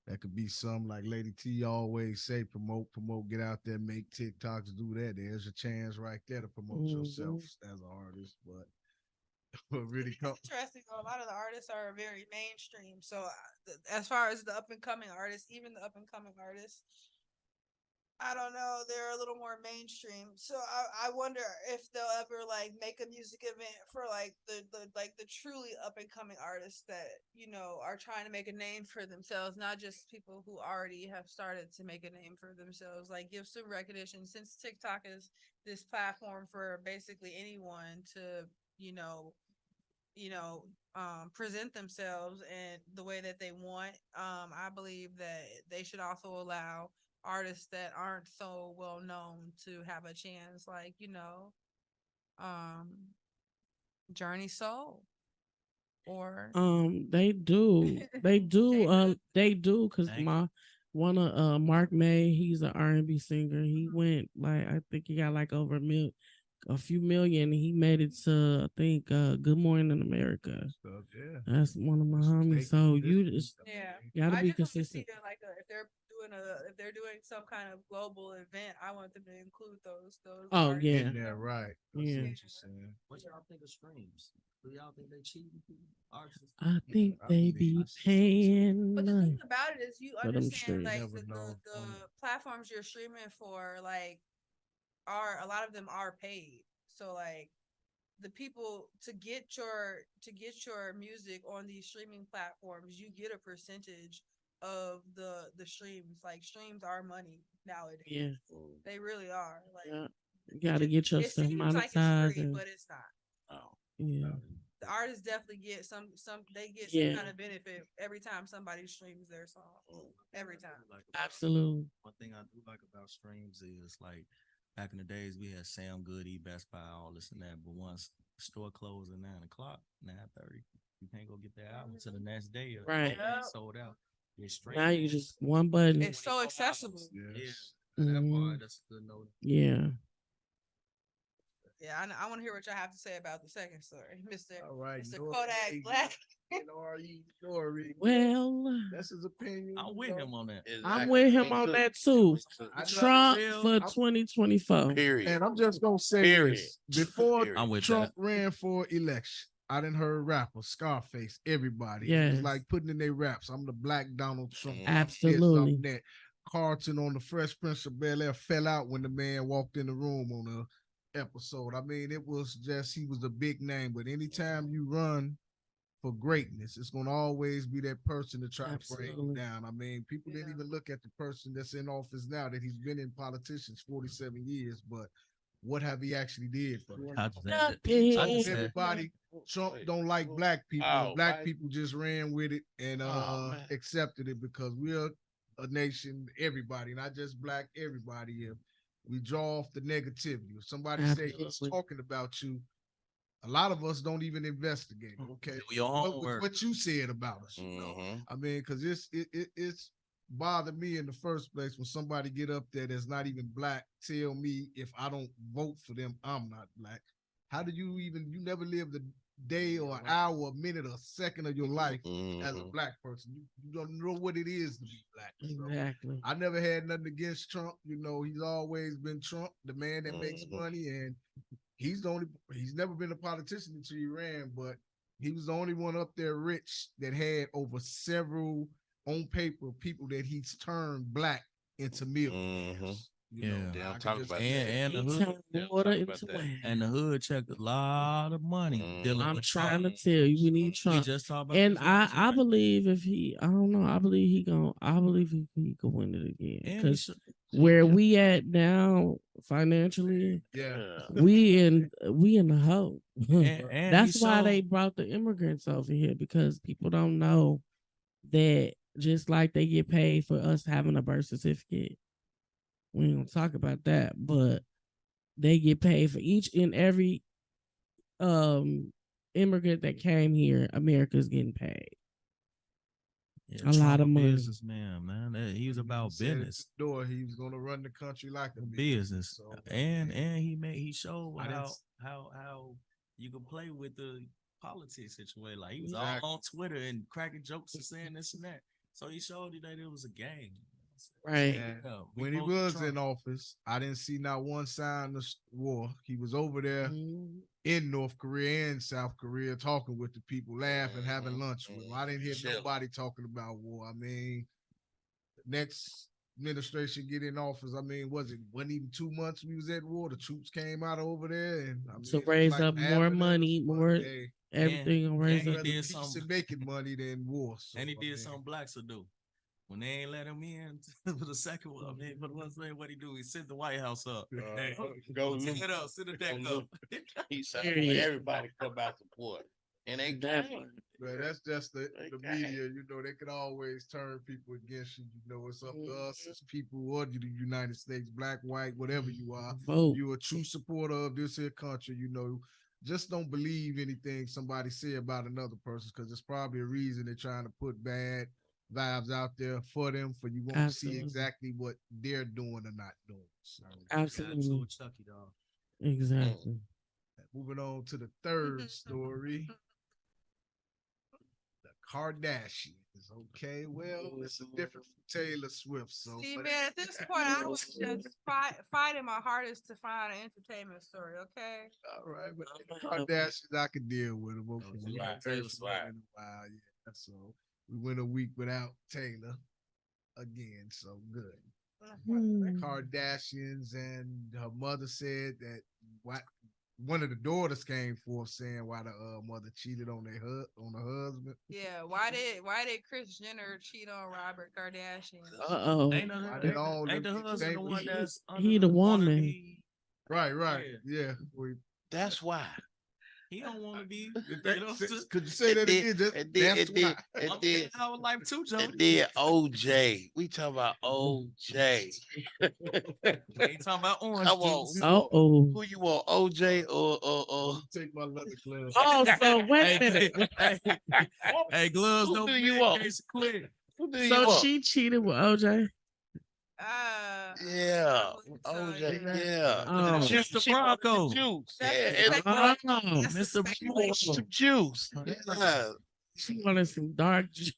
Speaker 5: That could be some, like Lady T always say, promote, get out there, make TikToks, do that. There's a chance right there to promote yourself as an artist. But really,
Speaker 1: it's interesting though. A lot of the artists are very mainstream. So as far as the up and coming artists, even the up and coming artists, I don't know, they're a little more mainstream. So I wonder if they'll ever like make a music event for like the truly up and coming artists that, you know, are trying to make a name for themselves, not just people who already have started to make a name for themselves. Like give some recognition, since TikTok is this platform for basically anyone to, present themselves in the way that they want. I believe that they should also allow artists that aren't so well known to have a chance, like Journey Soul, or
Speaker 3: they do because one of Mark May, he's an R&B singer. He went I think he got like over a few million. He made it to, I think, Good Morning America.
Speaker 5: Yeah.
Speaker 3: That's one of my homies. So you just gotta be consistent.
Speaker 1: If they're doing some kind of global event, I want them to include those.
Speaker 3: Oh
Speaker 1: artists.
Speaker 3: yeah,
Speaker 5: right.
Speaker 3: Yeah.
Speaker 7: What y'all think of streams? Do y'all think they cheating artists?
Speaker 3: I think they be paying.
Speaker 1: But the thing about it is, you
Speaker 3: for them
Speaker 1: understand, like
Speaker 3: streams.
Speaker 1: the platforms you're streaming for, like, are a lot of them are paid. So like the people to get your music on these streaming platforms, you get a percentage of the streams. Like streams are money nowadays.
Speaker 3: Yeah,
Speaker 1: they really are. Like
Speaker 3: you gotta get your stuff monetized.
Speaker 1: Like it's free, but it's not.
Speaker 7: Oh,
Speaker 3: yeah.
Speaker 1: The artists definitely get some some kind of benefit every time somebody streams their song. Every time.
Speaker 3: Absolutely.
Speaker 7: One thing I do like about streams is like back in the days we had Sam Goody, Best Buy, all this and that. But once the store closed at 9:00, 9:30, you can't go get that album until the next day.
Speaker 3: Right.
Speaker 7: It's sold out.
Speaker 3: Now you just one button.
Speaker 1: It's so accessible.
Speaker 5: Yes.
Speaker 7: Yeah. That part, that's a good note.
Speaker 3: Yeah.
Speaker 1: Yeah, I want to hear what y'all have to say about the second story, Mr.
Speaker 5: All right,
Speaker 1: Mr.
Speaker 5: Nori,
Speaker 1: Kodak Black.
Speaker 5: Nori.
Speaker 3: Well,
Speaker 5: That's his opinion.
Speaker 7: I'm with him on that.
Speaker 3: I'm with him on that too. Trump for 2024.
Speaker 6: Period.
Speaker 5: And I'm just gonna say this. Before
Speaker 7: I'm with
Speaker 5: Trump ran for election, I didn't heard rappers, Scarface, everybody. It was
Speaker 3: Yes.
Speaker 5: like putting in their raps. I'm the Black Donald Trump.
Speaker 3: Absolutely.
Speaker 5: This, I'm that. Carlton on the Fresh Prince of Bel-Air fell out when the man walked in the room on the episode. I mean, it was just, he was a big name, but anytime you run for greatness, it's going to always be that person to try to bring you down. I mean, people didn't even look at the person that's in office now, that he's been in politicians 47 years, but what have he actually did for them? Everybody, Trump don't like black people. Black people just ran with it and accepted it because we're a nation, everybody, not just black, everybody. If we draw off the negativity, if somebody say he's
Speaker 3: Absolutely.
Speaker 5: talking about you, a lot of us don't even investigate. Okay,
Speaker 7: Do your homework.
Speaker 5: what you said about us. You know? I mean, because it's bothered me in the first place when somebody get up there that's not even black tell me if I don't vote for them, I'm not black. How do you never lived a day or an hour, a minute, or a second of your life as a black person? You don't know what it is to be black. So
Speaker 3: Exactly.
Speaker 5: I never had nothing against Trump. You know, he's always been Trump, the man that makes money, and he's never been a politician until he ran, but he was the only one up there rich that had over several on paper people that he's turned black into millionaires. You know,
Speaker 7: Yeah.
Speaker 6: Yeah, I'm talking about
Speaker 7: And the
Speaker 3: He
Speaker 7: hood,
Speaker 3: turned water into wine.
Speaker 7: and the hood checked a lot of money dealing
Speaker 3: I'm
Speaker 7: with
Speaker 3: trying
Speaker 7: Trump.
Speaker 3: to tell you, we need
Speaker 7: We
Speaker 3: Trump.
Speaker 7: just talked about
Speaker 3: And
Speaker 7: this
Speaker 3: I
Speaker 7: yesterday.
Speaker 3: believe if he, I don't know, I believe he could win it again.
Speaker 7: And he
Speaker 3: Because
Speaker 7: should-
Speaker 3: where we at now financially,
Speaker 5: yeah.
Speaker 3: we in the hole.
Speaker 7: and
Speaker 3: That's
Speaker 7: he
Speaker 3: why
Speaker 7: showed-
Speaker 3: they brought the immigrants over here, because people don't know that just like they get paid for us having a birth certificate. We ain't gonna talk about that, but they get paid for each and every immigrant that came here. America's getting paid
Speaker 7: Yeah,
Speaker 3: a lot
Speaker 7: Trump
Speaker 3: of money.
Speaker 7: businessman, man. He was about
Speaker 5: Said at the
Speaker 7: business.
Speaker 5: door, he was going to run the country like a
Speaker 7: Business.
Speaker 5: So,
Speaker 7: And he showed
Speaker 5: I didn't
Speaker 7: how you can play with the politics situation. Like he was
Speaker 5: Exactly.
Speaker 7: all on Twitter and cracking jokes and saying this and that. So he showed you that it was a game.
Speaker 3: Right.
Speaker 5: And
Speaker 7: Yeah, we
Speaker 5: when he
Speaker 7: vote for
Speaker 5: was
Speaker 7: Trump.
Speaker 5: in office, I didn't see not one sign of war. He was over there
Speaker 3: Mhm.
Speaker 5: in North Korea and South Korea talking with the people, laughing, having lunch with them. I didn't hear
Speaker 6: Chill.
Speaker 5: nobody talking about war. I mean, the next administration get in office, I mean, wasn't even 2 months we was at war. The troops came out over there and I mean,
Speaker 3: To
Speaker 5: it was
Speaker 3: raise
Speaker 5: like
Speaker 3: up more
Speaker 5: having us,
Speaker 3: money,
Speaker 5: but,
Speaker 3: more
Speaker 5: hey,
Speaker 3: everything will raise
Speaker 7: and
Speaker 3: up.
Speaker 7: he
Speaker 5: rather
Speaker 7: did
Speaker 5: peace
Speaker 7: something-
Speaker 5: and making money than war. So,
Speaker 7: And he
Speaker 5: I
Speaker 7: did
Speaker 5: mean,
Speaker 7: something blacks would do. When they ain't let him in for the second one, I mean, for the one thing, what he do? He sent the White House up. Hey,
Speaker 6: go
Speaker 7: sit
Speaker 6: look.
Speaker 7: up, sit the deck
Speaker 6: Go
Speaker 7: up.
Speaker 6: He said
Speaker 3: Period.
Speaker 6: everybody come out support. And they
Speaker 3: That
Speaker 6: came.
Speaker 5: But that's just the
Speaker 6: Okay.
Speaker 5: media, you know, they can always turn people against you. You know, it's up to us
Speaker 3: Mm-hmm.
Speaker 5: as people or the United States, black, white, whatever you are.
Speaker 3: vote.
Speaker 5: You're a true supporter of this here country, you know. Just don't believe anything somebody say about another person because it's probably a reason they're trying to put bad vibes out there for them, for you won't see
Speaker 3: Absolutely.
Speaker 5: exactly what they're doing or not doing. So,
Speaker 3: Absolutely.
Speaker 7: Chucky dog.
Speaker 3: Exactly.
Speaker 5: moving on to the third story. The Kardashians. Okay, well, it's a different from Taylor Swift. So,
Speaker 1: See,
Speaker 5: but
Speaker 1: man, at this point, I was just fighting my hardest to find an entertainment story. Okay.
Speaker 5: all right, but the Kardashians, I can deal with them. Okay,
Speaker 6: Taylor
Speaker 5: we haven't
Speaker 6: Swift.
Speaker 5: heard from them in a while, yeah. So we went a week without Taylor again. So good.
Speaker 3: Hmm.
Speaker 5: Kardashians and her mother said that one of the daughters came forth saying why the mother cheated on her husband.
Speaker 1: Yeah. Why did Kris Jenner cheat on Robert Kardashian?
Speaker 3: Uh-oh.
Speaker 7: Ain't the husband the one that's
Speaker 3: He the woman.
Speaker 5: Right. Yeah.
Speaker 6: That's why.
Speaker 7: He don't want to be.
Speaker 5: Could you say that again? That's why.
Speaker 6: And then
Speaker 7: Our life too, Joe.
Speaker 6: and then OJ. We talking about OJ.
Speaker 7: We ain't talking about orange
Speaker 6: Come on.
Speaker 7: juice.
Speaker 3: Uh-oh.
Speaker 6: Who you want, OJ or
Speaker 5: Take my leather gloves.
Speaker 3: Oh, so wait a minute.
Speaker 7: Hey, gloves
Speaker 6: Who
Speaker 7: don't
Speaker 6: do
Speaker 7: fit.
Speaker 6: you want?
Speaker 7: Case clear.
Speaker 6: who do you
Speaker 3: So
Speaker 6: want?
Speaker 3: she cheated with OJ?
Speaker 6: Yeah,
Speaker 1: so,
Speaker 6: OJ.
Speaker 1: yeah.
Speaker 6: Yeah.
Speaker 3: Oh.
Speaker 7: Mr.
Speaker 6: She wanted the
Speaker 7: Bronco.
Speaker 6: juice.
Speaker 1: That's
Speaker 6: Yeah,
Speaker 1: the
Speaker 6: and
Speaker 1: second
Speaker 3: Oh,
Speaker 1: That's the
Speaker 7: Mr.
Speaker 1: second
Speaker 6: she wanted some juice. Yeah.
Speaker 3: she wanted some dark juice.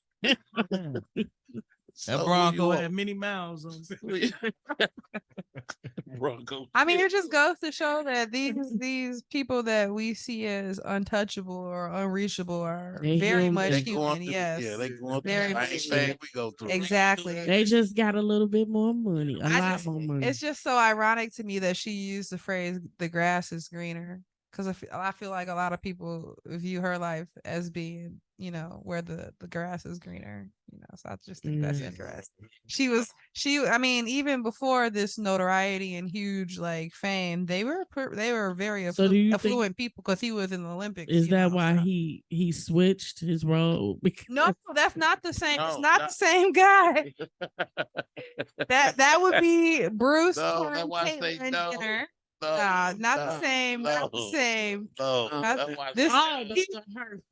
Speaker 6: So
Speaker 7: That
Speaker 6: who
Speaker 7: Bronco
Speaker 6: you
Speaker 7: had
Speaker 6: want?
Speaker 7: many miles on it.
Speaker 6: Bronco.
Speaker 1: I mean, it just goes to show that these people that we see as untouchable or unreachable are
Speaker 3: They
Speaker 1: very
Speaker 3: human.
Speaker 1: much
Speaker 6: They going
Speaker 1: human.
Speaker 6: through,
Speaker 1: Yes,
Speaker 6: yeah, they going through
Speaker 1: Very
Speaker 6: the
Speaker 1: much
Speaker 6: same thing
Speaker 1: human.
Speaker 6: we go through.
Speaker 1: exactly.
Speaker 3: They just got a little bit more money, a
Speaker 1: I
Speaker 3: lot
Speaker 1: just-
Speaker 3: more money.
Speaker 1: It's just so ironic to me that she used the phrase "the grass is greener" because I feel like a lot of people view her life as being you know, where the grass is greener, you know. So I just think that's interesting. I mean, even before this notoriety and huge like fame, they were very
Speaker 3: So do you think
Speaker 1: affluent people because he was in the Olympics.
Speaker 3: is
Speaker 1: you
Speaker 3: that
Speaker 1: know,
Speaker 3: why
Speaker 1: so.
Speaker 3: he switched his role?
Speaker 1: No, that's not the same. It's
Speaker 6: No,
Speaker 1: not the same guy. That would be Bruce
Speaker 6: No,
Speaker 1: and
Speaker 6: that's why I say
Speaker 1: Caitlyn
Speaker 6: no.
Speaker 1: Jenner.
Speaker 6: No,
Speaker 1: Nah, not the
Speaker 6: no,
Speaker 1: same. Not the
Speaker 6: no.
Speaker 1: same.
Speaker 6: No,
Speaker 1: Not-
Speaker 6: that's why I
Speaker 1: this
Speaker 6: say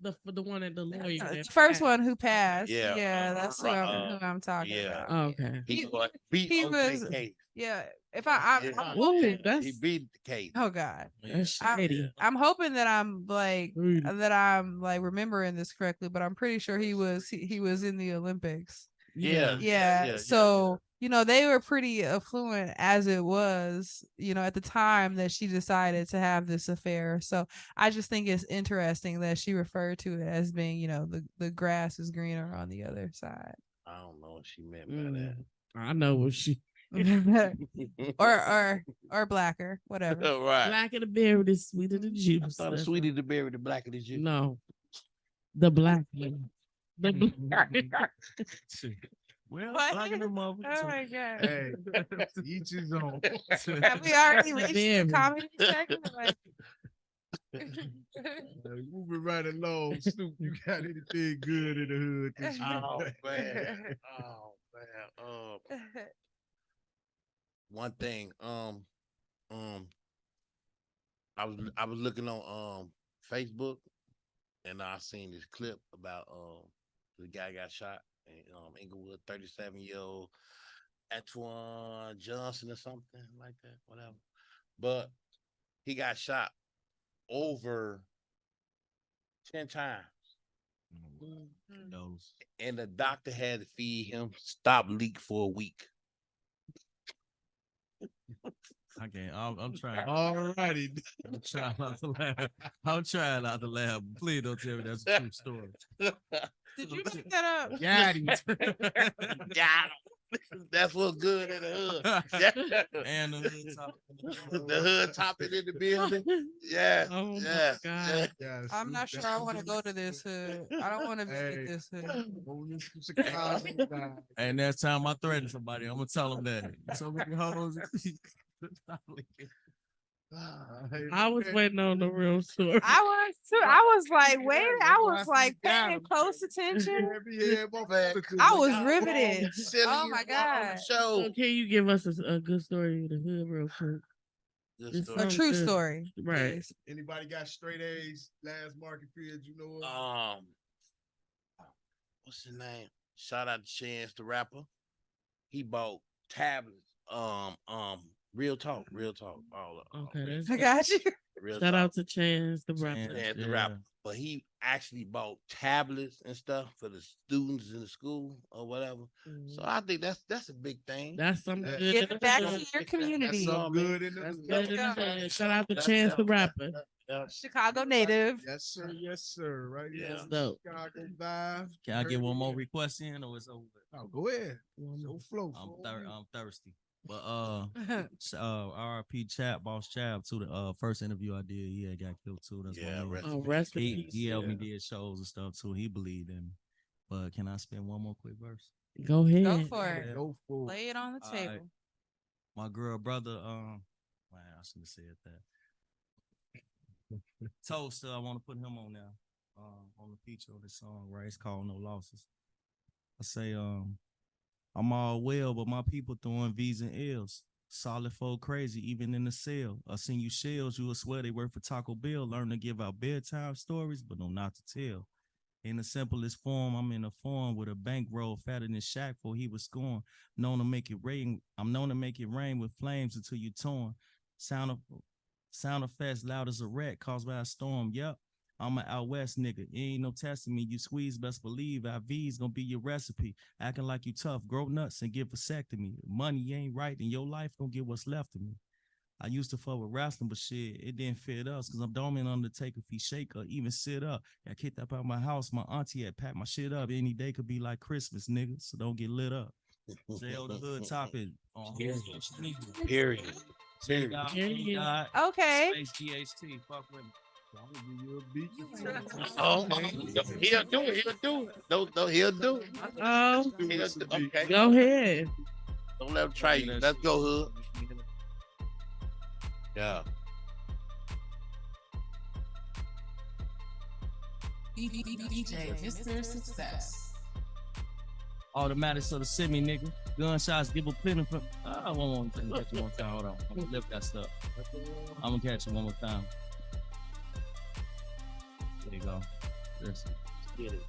Speaker 6: no.
Speaker 3: the one at the lawyer.
Speaker 1: the
Speaker 3: that
Speaker 1: first
Speaker 3: passed.
Speaker 1: one who passed.
Speaker 6: Yeah.
Speaker 1: Yeah, that's who I'm talking
Speaker 6: yeah.
Speaker 1: about.
Speaker 3: Oh, okay.
Speaker 6: He
Speaker 1: He
Speaker 6: beat
Speaker 1: was-
Speaker 6: OJ case.
Speaker 1: Yeah, if I'm
Speaker 6: Yeah.
Speaker 3: Ooh, that's
Speaker 6: He beat the case.
Speaker 1: oh god,
Speaker 3: that's
Speaker 1: I-
Speaker 3: shady.
Speaker 1: I'm hoping that I'm
Speaker 3: Rude.
Speaker 1: remembering this correctly, but I'm pretty sure he was in the Olympics.
Speaker 6: Yeah.
Speaker 1: Yeah. So, you know, they were pretty affluent as it was, you know, at the time that she decided to have this affair. So I just think it's interesting that she referred to it as being, you know, the grass is greener on the other side.
Speaker 6: I don't know what she meant by
Speaker 3: I know what she
Speaker 6: that.
Speaker 1: or blacker, whatever.
Speaker 6: Right.
Speaker 3: black of the berry, the sweet of the
Speaker 6: I
Speaker 3: juice.
Speaker 6: thought the
Speaker 3: That's
Speaker 6: sweetie the berry, the black of the juice.
Speaker 3: No, the black one. The black.
Speaker 7: Well,
Speaker 1: What?
Speaker 7: black in the mother.
Speaker 1: Oh my god.
Speaker 5: Hey, each his own.
Speaker 1: Have we already reached the
Speaker 3: Very.
Speaker 1: comedy segment? Like,
Speaker 5: Moving right along, Snoop. You got anything good in the hood? This
Speaker 6: Oh
Speaker 5: week?
Speaker 6: man. Oh man. One thing. I was looking on Facebook and I seen this clip about the guy got shot in Inglewood, 37-year-old Antoine Johnson or something like that, whatever. But he got shot over 10 times.
Speaker 7: Those.
Speaker 6: And the doctor had to feed him stop leak for a week.
Speaker 7: I can't. I'm trying.
Speaker 5: All righty.
Speaker 7: I'm trying not to laugh. I'm trying not to laugh. Please don't tell me that's a true story.
Speaker 1: did you make that up?
Speaker 5: Got him.
Speaker 6: Got him. That's what's good in the hood.
Speaker 7: And the hood top.
Speaker 6: The hood topping in the building. Yeah.
Speaker 3: Oh my
Speaker 6: yeah.
Speaker 3: God.
Speaker 5: Yeah,
Speaker 1: I'm
Speaker 5: Snoop,
Speaker 1: not sure
Speaker 5: that's
Speaker 1: I want to
Speaker 5: what
Speaker 1: go to this hood. I don't want to visit
Speaker 5: Hey.
Speaker 1: this hood.
Speaker 5: Going into Chicago, nah.
Speaker 7: And next time I threaten somebody, I'm gonna tell them that. So many hoes.
Speaker 5: Hey,
Speaker 3: I was
Speaker 5: okay.
Speaker 3: waiting on the real story.
Speaker 1: I was too. I was like, wait. I
Speaker 5: That's why
Speaker 1: was
Speaker 5: I
Speaker 1: like
Speaker 5: got
Speaker 1: paying
Speaker 5: him.
Speaker 1: close attention.
Speaker 5: Yeah, motherfucker.
Speaker 1: I was riveted.
Speaker 6: Silly
Speaker 1: Oh
Speaker 6: you
Speaker 1: my
Speaker 6: on the
Speaker 1: god.
Speaker 6: Show.
Speaker 3: So can you give us a good story of the hood real quick?
Speaker 6: Good
Speaker 3: It's
Speaker 6: story.
Speaker 1: A true
Speaker 3: good.
Speaker 1: story.
Speaker 3: Right.
Speaker 1: please.
Speaker 5: Anybody got straight A's last market period you know of?
Speaker 6: What's his name? Shout out to Chance the rapper. He bought tablets. Real talk. All of
Speaker 3: Okay, that's
Speaker 1: I got you.
Speaker 6: real
Speaker 3: shout
Speaker 6: talk.
Speaker 3: out to Chance the rapper.
Speaker 6: Chance the
Speaker 7: Yeah.
Speaker 6: rapper. But he actually bought tablets and stuff for the students in the school or whatever. So I think that's a big thing.
Speaker 3: That's something
Speaker 5: That-
Speaker 3: good.
Speaker 1: Give it back
Speaker 6: Yeah.
Speaker 1: to your
Speaker 5: That's
Speaker 1: community.
Speaker 5: something good in the
Speaker 3: That's
Speaker 5: hood.
Speaker 3: good in the
Speaker 1: go.
Speaker 3: hood. Shout out to
Speaker 6: That's
Speaker 3: Chance the
Speaker 6: dope.
Speaker 3: rapper.
Speaker 1: Chicago native.
Speaker 5: Yes, sir. Yes, sir. Right
Speaker 6: Yeah.
Speaker 5: here.
Speaker 3: That's dope.
Speaker 5: Chicago vibe.
Speaker 7: Can I get one more
Speaker 5: Heard it.
Speaker 7: request in, or it's over?
Speaker 5: Oh, go ahead.
Speaker 3: One
Speaker 5: So
Speaker 3: more.
Speaker 5: flow.
Speaker 7: I'm thirsty. But RP Chap, Boss Chap, too. The first interview I did, he had got killed too. That's
Speaker 6: Yeah,
Speaker 7: my
Speaker 6: rest
Speaker 7: man.
Speaker 3: Oh, rest in
Speaker 7: He
Speaker 3: peace.
Speaker 7: helped me did shows and stuff too. He believed in me. But can I spin one more quick verse?
Speaker 3: Go ahead.
Speaker 1: Go for it.
Speaker 7: Yeah.
Speaker 5: Go for it.
Speaker 1: Lay it on the
Speaker 7: All right.
Speaker 1: table.
Speaker 7: My girl brother, man, I shouldn't have said that. Toaster, I want to put him on now. On the feature of this song, right? It's called No Losses. I say, I'm all well, but my people throwing V's and L's. Solid folk crazy, even in the cell. I send you shells, you will swear they work for Taco Bell. Learn to give out bedtime stories, but know not to tell. In the simplest form, I'm in a form with a bankroll fatter than Shaq for he was scoring. Known to make it rain. I'm known to make it rain with flames until you torn. Sound effects loud as a rat caused by a storm. Yep. I'm an out west nigga. It ain't no testing me. You squeeze, best believe IV's gonna be your recipe. Acting like you tough, grow nuts and get vasectomy. Money ain't right in your life, gonna get what's left of me. I used to fuck with wrestling, but shit, it didn't fit us because I'm doming Undertaker if he shake or even sit up. Got kicked up out of my house. My auntie had packed my shit up. Any day could be like Christmas, nigga. So don't get lit up. Jail the hood topic on
Speaker 6: Period.
Speaker 7: Period.
Speaker 1: Okay.
Speaker 7: Space GHT. Fuck with me.
Speaker 5: I'm gonna give you a beat.
Speaker 6: Oh, he'll do it. He'll do it. No, he'll do it.
Speaker 3: Oh,
Speaker 6: He'll do, okay.
Speaker 3: go ahead.
Speaker 6: Don't let him try you. Let's go, Hood. Yeah.
Speaker 10: DJ Mr. Success.
Speaker 7: Automatics of the semi, nigga. Gunshots give a pin. I won't catch you one time. Hold on. I'm gonna lift that stuff. I'm gonna catch you one more time. There you go. Listen. Get it.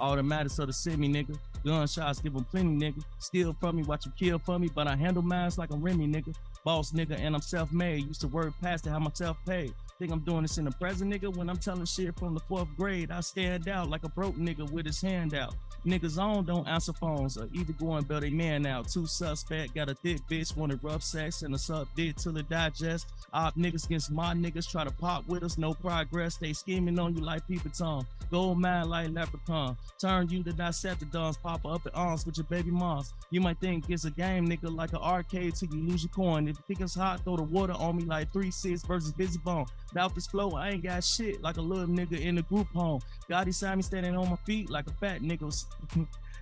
Speaker 7: Automatics of the semi, nigga. Gunshots give them plenty, nigga. Steal from me, watch them kill for me, but I handle mines like a Remy, nigga. Boss, nigga, and I'm self-made. Used to work past to have myself paid. Think I'm doing this in the present, nigga? When I'm telling shit from the 4th grade, I stand out like a broke nigga with his hand out. Niggas on don't answer phones or either go and bail they man out. 2 suspect, got a thick bitch, wanted rough sex and a sub dick till it digest. Op niggas against my niggas, try to pop with us, no progress. They scheming on you like people tongue. Gold mine like leprechaun. Turn you to Decepticons, pop up at arms with your baby moms. You might think it's a game, nigga, like an arcade till you lose your coin. If you think it's hot, throw the water on me like 3-6 versus Busy Bone. Mouth is flow, I ain't got shit like a little nigga in the group home. Gotti saw me standing on my feet like a fat nigga.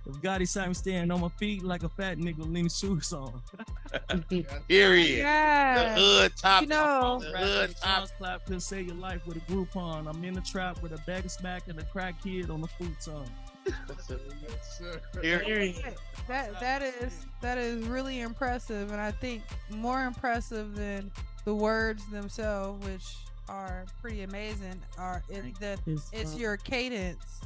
Speaker 7: If Gotti saw me standing on my feet like a fat nigga leaning shoes on.
Speaker 6: Period.
Speaker 1: Yeah.
Speaker 6: The hood top.
Speaker 1: You know.
Speaker 6: The hood top.
Speaker 7: Clap couldn't save your life with a Groupon. I'm in the trap with a bag of smack and a crack kid on the futon.
Speaker 6: Period.
Speaker 1: That is really impressive, and I think more impressive than the words themselves, which are pretty amazing. It's your cadence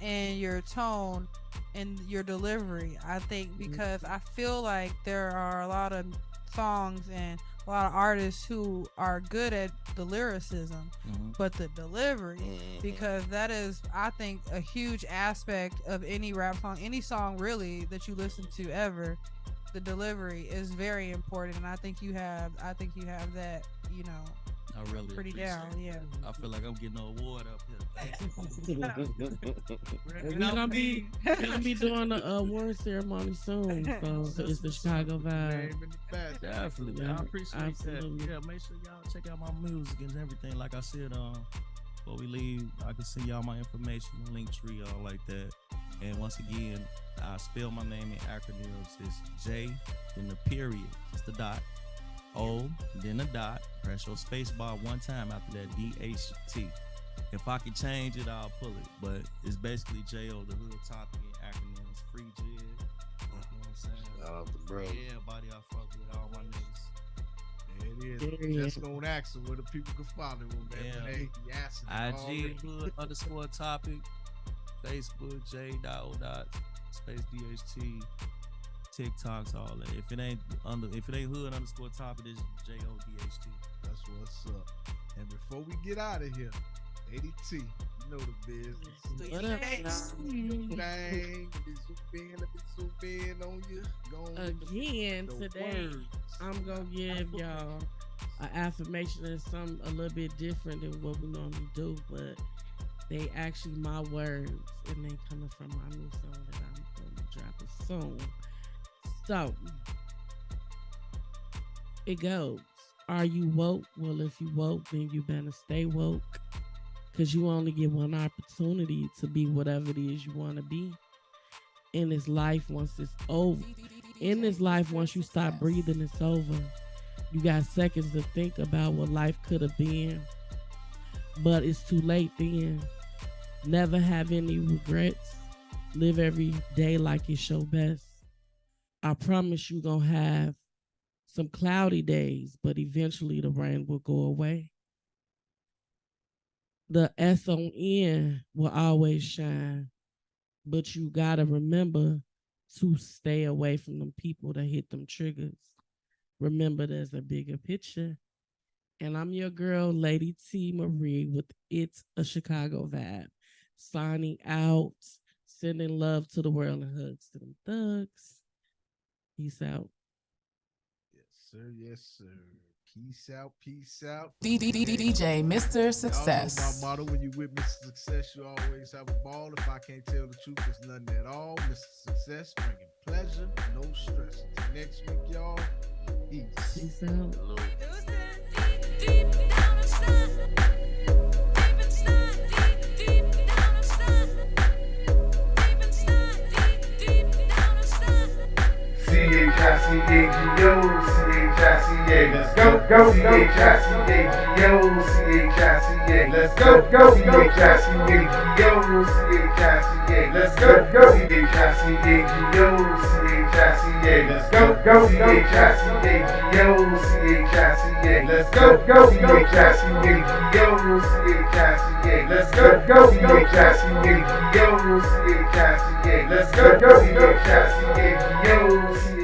Speaker 1: and your tone and your delivery. I think because I feel like there are a lot of songs and a lot of artists who are good at the lyricism, but the delivery, because that is, I think, a huge aspect of any rap song, any song really that you listen to ever. The delivery is very important, and I think you have that, you know,
Speaker 7: I really
Speaker 1: pretty
Speaker 7: appreciate
Speaker 1: down.
Speaker 7: it.
Speaker 1: Yeah.
Speaker 7: I feel like I'm getting an award up here.
Speaker 3: We're gonna be doing the award ceremony soon, so it's the Chicago vibe.
Speaker 7: Definitely,
Speaker 3: Yeah,
Speaker 7: I appreciate
Speaker 3: absolutely.
Speaker 7: that. Yeah, make sure y'all check out my music and everything. Like I said, before we leave, I can send y'all my information, link tree, all like that. And once again, I spell my name in acronyms. It's J, then the period, it's the dot, O, then the dot. Press your space bar one time after that, DHT. If I can change it, I'll pull it. But it's basically J.O., the hood topic and acronyms. Free Jid. You know what I'm saying?
Speaker 6: Bro.
Speaker 7: Everybody I fuck with, all my niggas.
Speaker 5: There it is. Just gonna ask them where the people can follow them, man.
Speaker 7: Yeah.
Speaker 5: Hey, yes,
Speaker 7: IG hood _topic. Facebook J.O. space DHT. TikToks, all that. If it ain't hood _topic, it's JODHT.
Speaker 5: That's what's up. And before we get out of here, Lady T, you know the business.
Speaker 3: What up,
Speaker 5: Bang, zoom in on you.
Speaker 3: Again, today I'm gonna give y'all an affirmation that's something a little bit different than what we normally do, but they actually my words, and they coming from my new song that I'm gonna drop it soon. So it goes. Are you woke? Well, if you woke, then you better stay woke, because you only get one opportunity to be whatever it is you want to be in this life once it's over. In this life, once you stop breathing, it's over. You got seconds to think about what life could have been, but it's too late then. Never have any regrets. Live every day like it's your best. I promise you gonna have some cloudy days, but eventually the rain will go away. The SON will always shine, but you gotta remember to stay away from them people that hit them triggers. Remember, there's a bigger picture. And I'm your girl, Lady T. Marie, with It's a Chicago Vibe. Signing out, sending love to the world and hugs to them thugs. Peace out.
Speaker 5: Yes, sir. Yes, sir. Peace out. Peace out.
Speaker 10: DJ Mr.
Speaker 5: Y'all know
Speaker 10: Success.
Speaker 5: my motto: when you with Mr. Success, you always have a ball. If I can't tell the truth, it's nothing at all. Mr. Success bringing pleasure, no stress. Till next week, y'all. Peace.
Speaker 3: Peace out.
Speaker 6: Salute.
Speaker 8: Deep down inside.
Speaker 4: C-H-I-C-A-G-O, let's go, go, C-H-I-C-A-G-O, C-H-I-C-A, let's go, go, C-H-I-C-A-G-O, C-H-I-C-A, let's go, go, C-H-I-C-A-G-O, C-H-I-C-A, let's go, go, C-H-I-C-A-G-O, C-H-I-C-A, let's go, go, C-H-I-C-A-G-O, C-H-I-C-A, let's go, go, C-H-I-C-A-G-O, C-H-I-C-A, let's go, go, C-H-I-C-A-G-O,